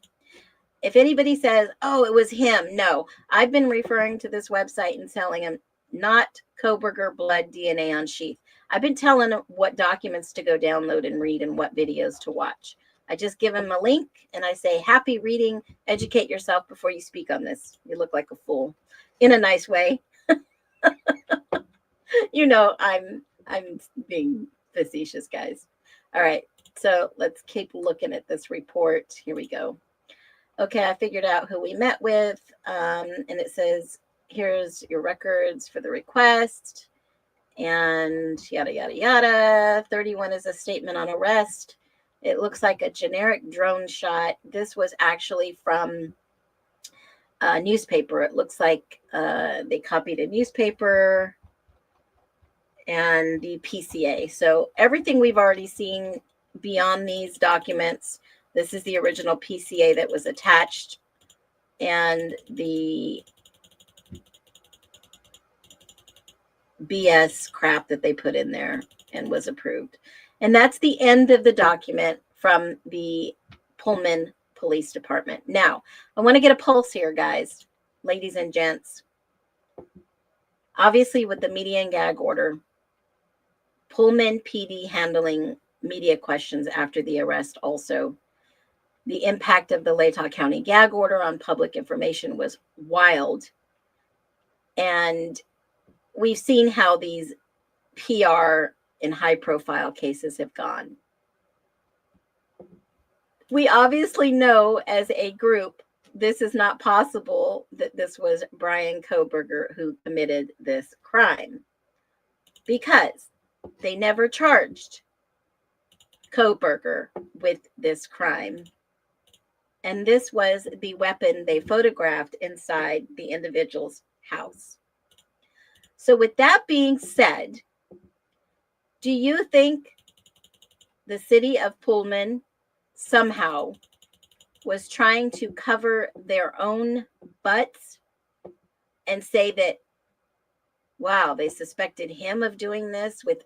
S3: If anybody says, oh, it was him, no. I've been referring to this website and telling them not Coberger blood DNA on sheath. I've been telling them what documents to go download and read and what videos to watch. I just give them a link and I say, happy reading, educate yourself before you speak on this. You look like a fool in a nice way. You know, I'm being facetious, guys. All right. So let's keep looking at this report. Here we go. Okay, I figured out who we met with. And it says, here's your records for the request. And yada, yada, yada. 31 is a statement on arrest. It looks like a generic drone shot. This was actually from a newspaper. It looks like they copied a newspaper and the PCA. So everything we've already seen beyond these documents. This is the original PCA that was attached, and the BS crap that they put in there and was approved. And that's the end of the document from the Pullman Police Department. Now, I want to get a pulse here, guys, ladies and gents. Obviously, with the media and gag order, Pullman PD handling media questions after the arrest also. The impact of the Latah County gag order on public information was wild. And we've seen how these PR and high-profile cases have gone. We obviously know as a group, this is not possible that this was Bryan Kohberger who committed this crime, because they never charged Coberger with this crime. And this was the weapon they photographed inside the individual's house. So with that being said, do you think the city of Pullman somehow was trying to cover their own butts and say that, wow, they suspected him of doing this with...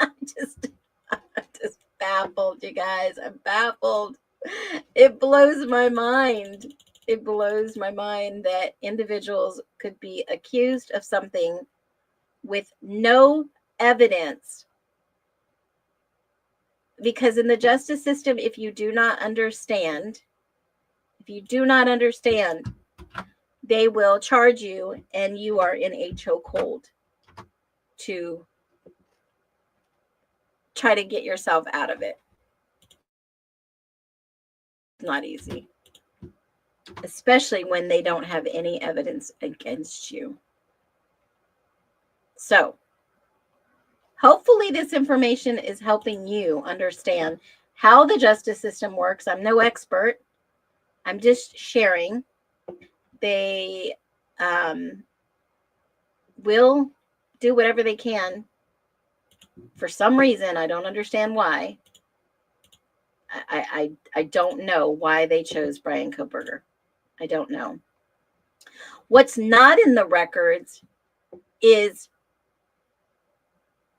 S3: I'm just baffled, you guys. I'm baffled. It blows my mind. It blows my mind that individuals could be accused of something with no evidence. Because in the justice system, if you do not understand, they will charge you and you are in a chokehold to try to get yourself out of it. It's not easy, especially when they don't have any evidence against you. So hopefully this information is helping you understand how the justice system works. I'm no expert. I'm just sharing. They will do whatever they can. For some reason, I don't understand why. I don't know why they chose Bryan Kohberger. I don't know. What's not in the records is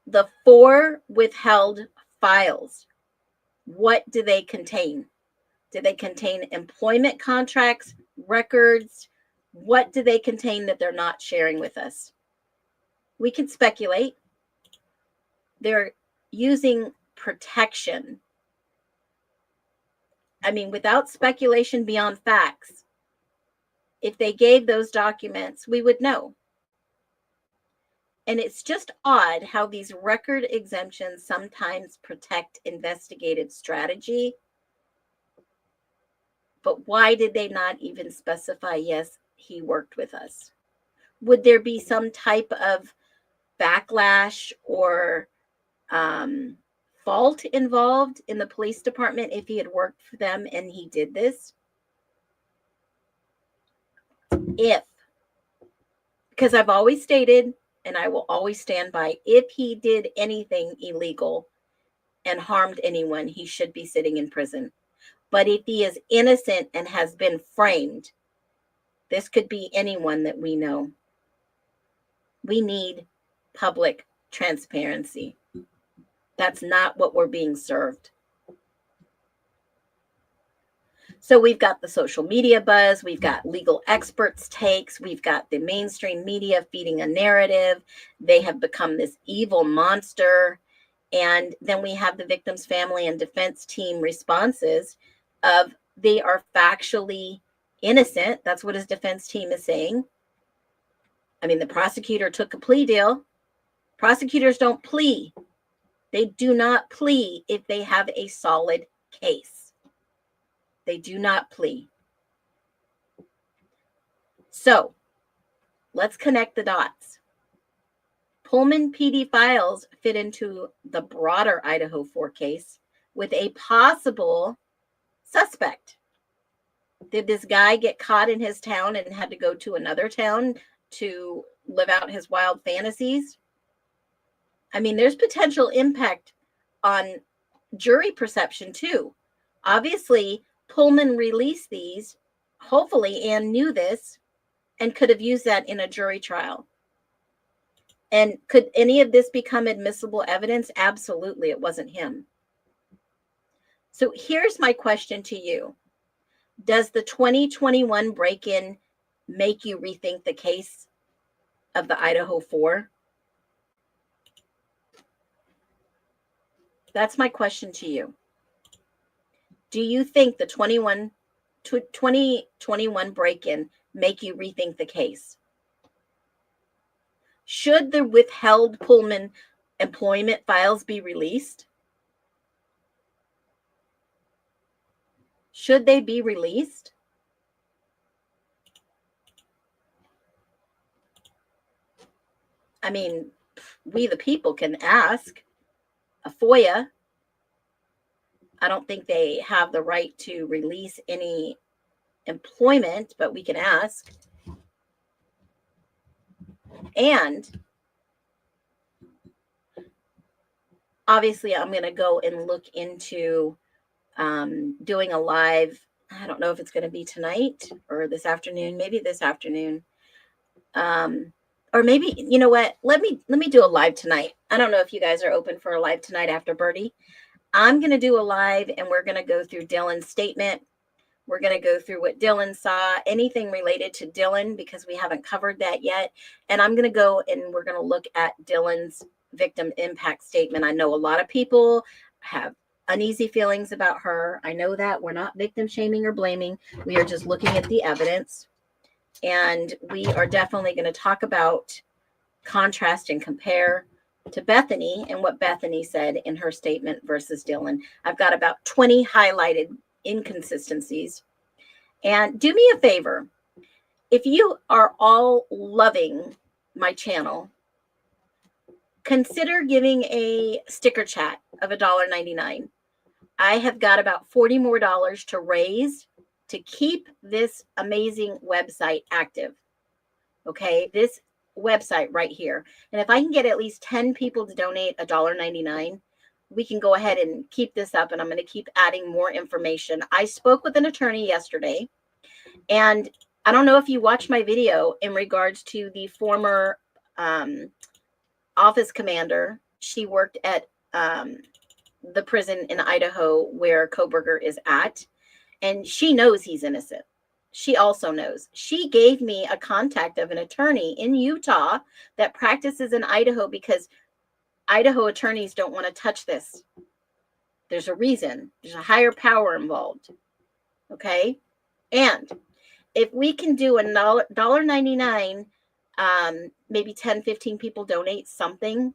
S3: the 4 withheld files. What do they contain? Do they contain employment contracts, records? What do they contain that they're not sharing with us? We can speculate. They're using protection. I mean, without speculation beyond facts, if they gave those documents, we would know. And it's just odd how these record exemptions sometimes protect investigative strategy. But why did they not even specify, yes, he worked with us? Would there be some type of backlash or fault involved in the police department if he had worked for them and he did this? Because I've always stated, and I will always stand by, if he did anything illegal and harmed anyone, he should be sitting in prison. But if he is innocent and has been framed, This could be anyone that we know. We need public transparency. That's not what we're being served. So we've got the social media buzz, we've got legal experts' takes, we've got the mainstream media feeding a narrative. They have become this evil monster. And then we have the victim's family and defense team responses of they are factually innocent. That's what his defense team is saying. I mean, the prosecutor took a plea deal. Prosecutors don't plea. They do not plea if they have a solid case. They do not plea. So let's connect the dots. Pullman PD files fit into the broader Idaho 4 case with a possible suspect. Did this guy get caught in his town and had to go to another town to live out his wild fantasies? I mean, there's potential impact on jury perception too. Obviously, Pullman released these, hopefully Anne knew this and could have used that in a jury trial. And could any of this become admissible evidence? Absolutely, it wasn't him. So here's my question to you. Does the 2021 break-in make you rethink the case of the Idaho 4? That's my question to you. Do you think the 2021 break-in make you rethink the case? Should the withheld Pullman employment files be released? Should they be released? I mean, we the people can ask a FOIA. I don't think they have the right to release any employment, but we can ask. And obviously, I'm going to go and look into doing a live. I don't know if it's going to be tonight or this afternoon, maybe this afternoon. Or maybe, you know what? Let me do a live tonight. I don't know if you guys are open for a live tonight after Birdie. I'm going to do a live and we're going to go through Dylan's statement. We're going to go through what Dylan saw, anything related to Dylan, because we haven't covered that yet. And I'm going to go and we're going to look at Dylan's victim impact statement. I know a lot of people have uneasy feelings about her. I know that. We're not victim shaming or blaming. We are just looking at the evidence. And we are definitely going to talk about contrast and compare to Bethany and what Bethany said in her statement versus Dylan. I've got about 20 highlighted inconsistencies. And do me a favor. If you are all loving my channel, consider giving a sticker chat of $1.99. I have got about $40 more to raise to keep this amazing website active. Okay, this website right here. And if I can get at least 10 people to donate $1.99, we can go ahead and keep this up. And I'm going to keep adding more information. I spoke with an attorney yesterday, and I don't know if you watched my video in regards to the former office commander. She worked at the prison in Idaho where Coberger is at. And she knows he's innocent. She also knows. She gave me a contact of an attorney in Utah that practices in Idaho because Idaho attorneys don't want to touch this. There's a reason. There's a higher power involved. Okay? And if we can do $1.99, maybe 10, 15 people donate something,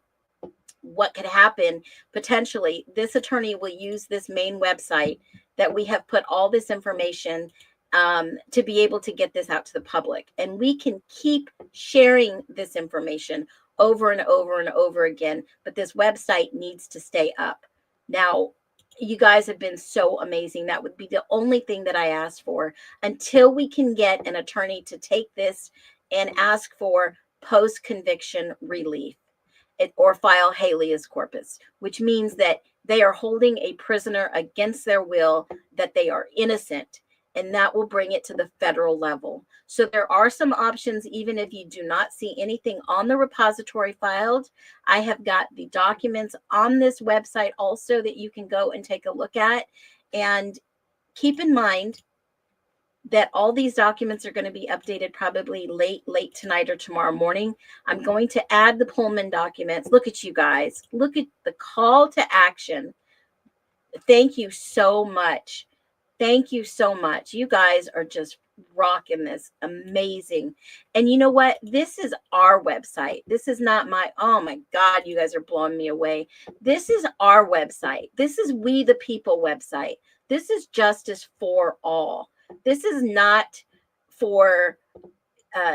S3: what could happen potentially? This attorney will use this main website that we have put all this information to be able to get this out to the public. And we can keep sharing this information over and over and over again. But this website needs to stay up. Now, you guys have been so amazing. That would be the only thing that I asked for until we can get an attorney to take this and ask for post-conviction relief or file habeas corpus, which means that they are holding a prisoner against their will, that they are innocent, and that will bring it to the federal level. So there are some options, even if you do not see anything on the repository filed. I have got the documents on this website also that you can go and take a look at. And keep in mind that all these documents are going to be updated probably late tonight or tomorrow morning. I'm going to add the Pullman documents. Look at you guys. Look at the call to action. Thank you so much. Thank you so much. You guys are just rocking this. Amazing. And you know what? This is our website. This is not my, oh my God, you guys are blowing me away. This is our website. This is We the People website. This is justice for all. This is not for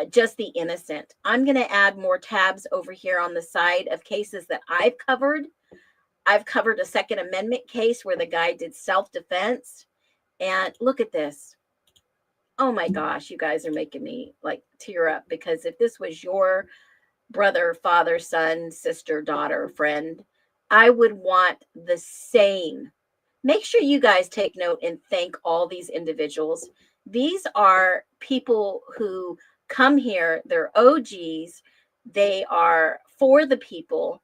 S3: just the innocent. I'm going to add more tabs over here on the side of cases that I've covered. I've covered a Second Amendment case where the guy did self-defense. And look at this. Oh my gosh, you guys are making me like tear up, because if this was your brother, father, son, sister, daughter, friend, I would want the same. Make sure you guys take note and thank all these individuals. These are people who come here. They're OGs. They are for the people.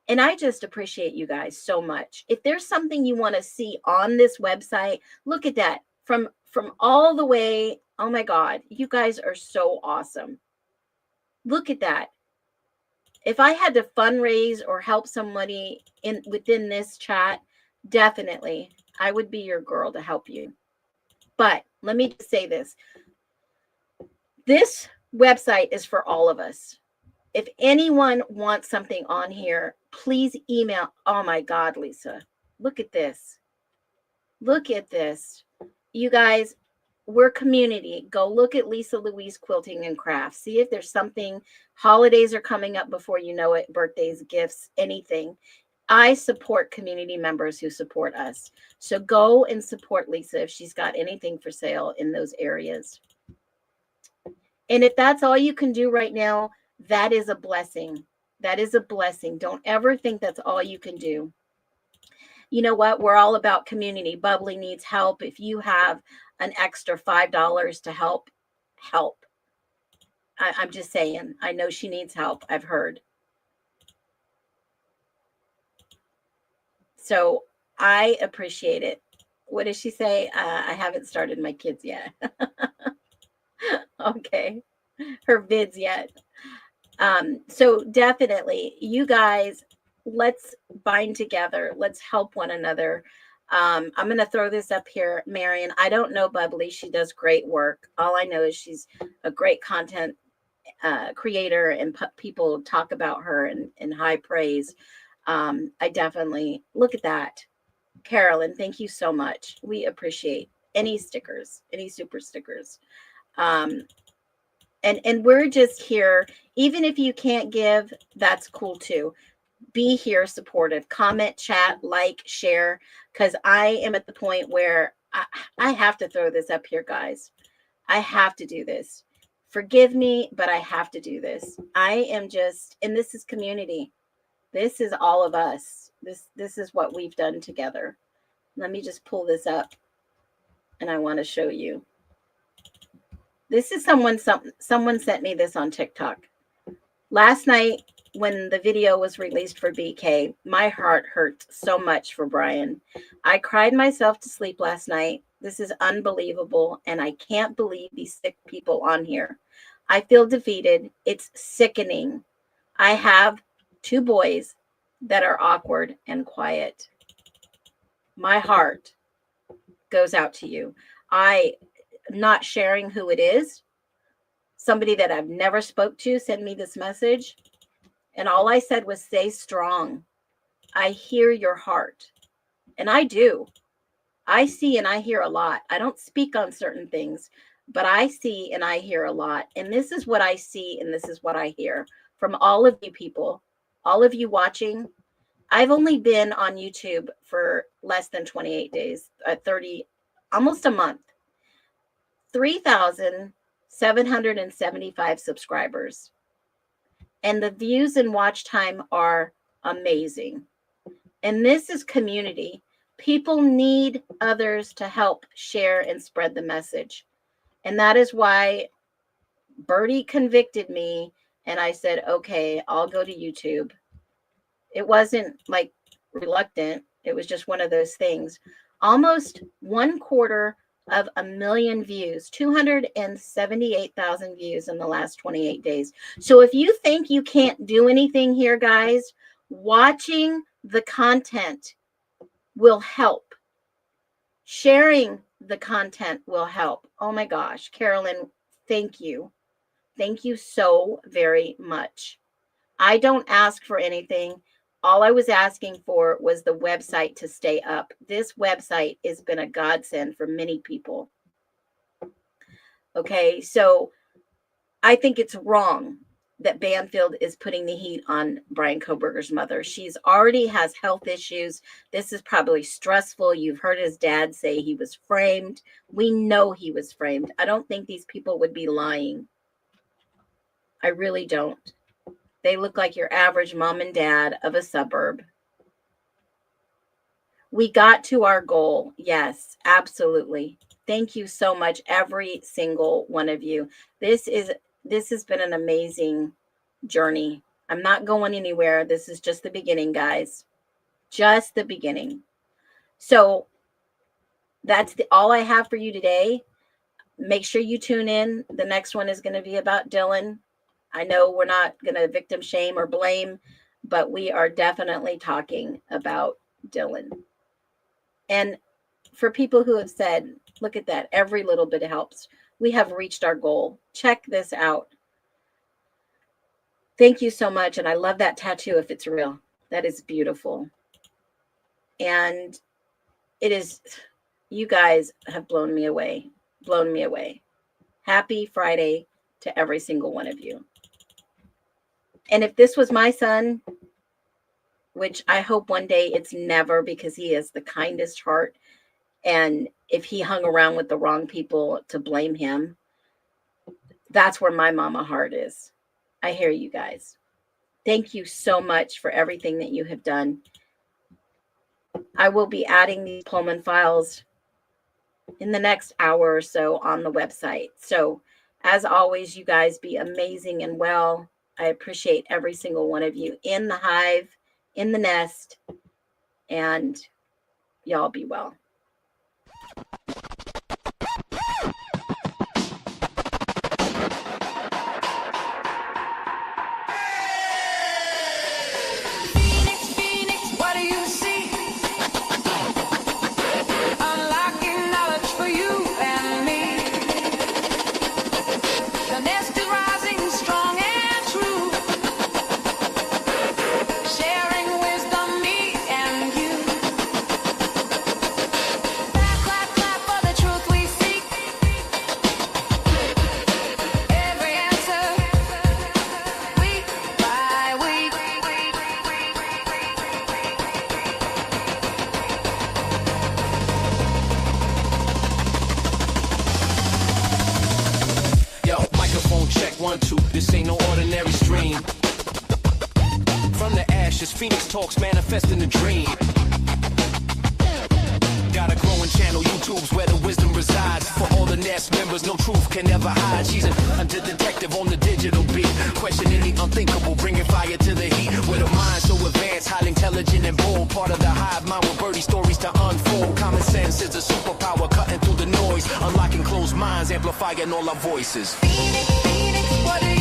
S3: And I just appreciate you guys so much. If there's something you want to see on this website, look at that. From all the way, oh my God, you guys are so awesome. Look at that. If I had to fundraise or help somebody within this chat, definitely, I would be your girl to help you. But let me just say this. This website is for all of us. If anyone wants something on here, please email. Oh my God, Lisa, look at this. Look at this. You guys, we're community. Go look at Lisa Louise Quilting and Crafts. See if there's something. Holidays are coming up before you know it. Birthdays, gifts, anything. I support community members who support us. So go and support Lisa if she's got anything for sale in those areas. And if that's all you can do right now, that is a blessing. That is a blessing. Don't ever think that's all you can do. You know what? We're all about community. Bubbly needs help. If you have an extra $5 to help, help. I'm just saying. I know she needs help. I've heard. So I appreciate it. What does she say? I haven't started my kids yet. Okay. Her vids yet. So definitely, you guys, let's bind together. Let's help one another. I'm going to throw this up here. Marion, I don't know Bubbly. She does great work. All I know is she's a great content creator, and people talk about her in high praise. I definitely look at that. Carolyn, thank you so much. We appreciate any stickers, any super stickers. And we're just here. Even if you can't give, that's cool too. Be here supportive. Comment, chat, like, share, because I am at the point where I have to throw this up here, guys. I have to do this. Forgive me, but I have to do this. I am just, and this is community. This is all of us. This is what we've done together. Let me just pull this up, and I want to show you. This is someone sent me this on TikTok. Last night when the video was released for BK, my heart hurt so much for Bryan. I cried myself to sleep last night. This is unbelievable, and I can't believe these sick people on here. I feel defeated. It's sickening. I have 2 boys that are awkward and quiet. My heart goes out to you. I'm not sharing who it is. Somebody that I've never spoke to sent me this message, and all I said was, stay strong. I hear your heart, and I do. I see and I hear a lot. I don't speak on certain things, but I see and I hear a lot. And this is what I see, and this is what I hear from all of you people, all of you watching. I've only been on YouTube for less than 28 days, 30, almost a month. 3,775 subscribers. And the views and watch time are amazing. And this is community. People need others to help share and spread the message. And that is why Birdie convicted me, and I said, okay, I'll go to YouTube. It wasn't like reluctant. It was just one of those things. Almost 250,000 views, 278,000 views in the last 28 days. So if you think you can't do anything here, guys, watching the content will help. Sharing the content will help. Oh my gosh, Carolyn, thank you. Thank you so very much. I don't ask for anything. All I was asking for was the website to stay up. This website has been a godsend for many people. Okay, so I think it's wrong that Banfield is putting the heat on Bryan Kohberger's mother. She's already has health issues. This is probably stressful. You've heard his dad say he was framed. We know he was framed. I don't think these people would be lying. I really don't. They look like your average mom and dad of a suburb. We got to our goal. Yes, absolutely. Thank you so much, every single one of you. This has been an amazing journey. I'm not going anywhere. This is just the beginning, guys. Just the beginning. So that's all I have for you today. Make sure you tune in. The next one is going to be about Dylan. I know we're not going to victim shame or blame, but we are definitely talking about Dylan. And for people who have said, look at that, every little bit helps. We have reached our goal. Check this out. Thank you so much. And I love that tattoo if it's real. That is beautiful. And it is, you guys have blown me away. Blown me away. Happy Friday to every single one of you. And if this was my son, which I hope one day it's never, because he has the kindest heart, and if he hung around with the wrong people to blame him, that's where my mama heart is. I hear you guys. Thank you so much for everything that you have done. I will be adding these Pullman files in the next hour or so on the website. So as always, you guys be amazing and well. I appreciate every single one of you in the hive, in the nest, and y'all be well.
S2: What do you see? Unlocking knowledge for you and me. The nest is rising strong and true. Sharing wisdom, me and you. Clap, clap, clap for the truth we seek. Every answer, week by week.
S1: Yo, microphone check, 1, 2. This ain't no ordinary stream. From the ashes, Phoenix talks manifest in a dream. Got a growing channel, YouTube's where the wisdom resides. For all the nest members, no truth can ever hide. She's an under-detective on the digital beat, questioning the unthinkable, bringing fire to the heat. With a mind so advanced, highly intelligent and bold, part of the hive mind with birdie stories to unfold. Common sense is a superpower, cutting through the noise, unlocking closed minds, amplifying all our voices.
S2: Phoenix, what do you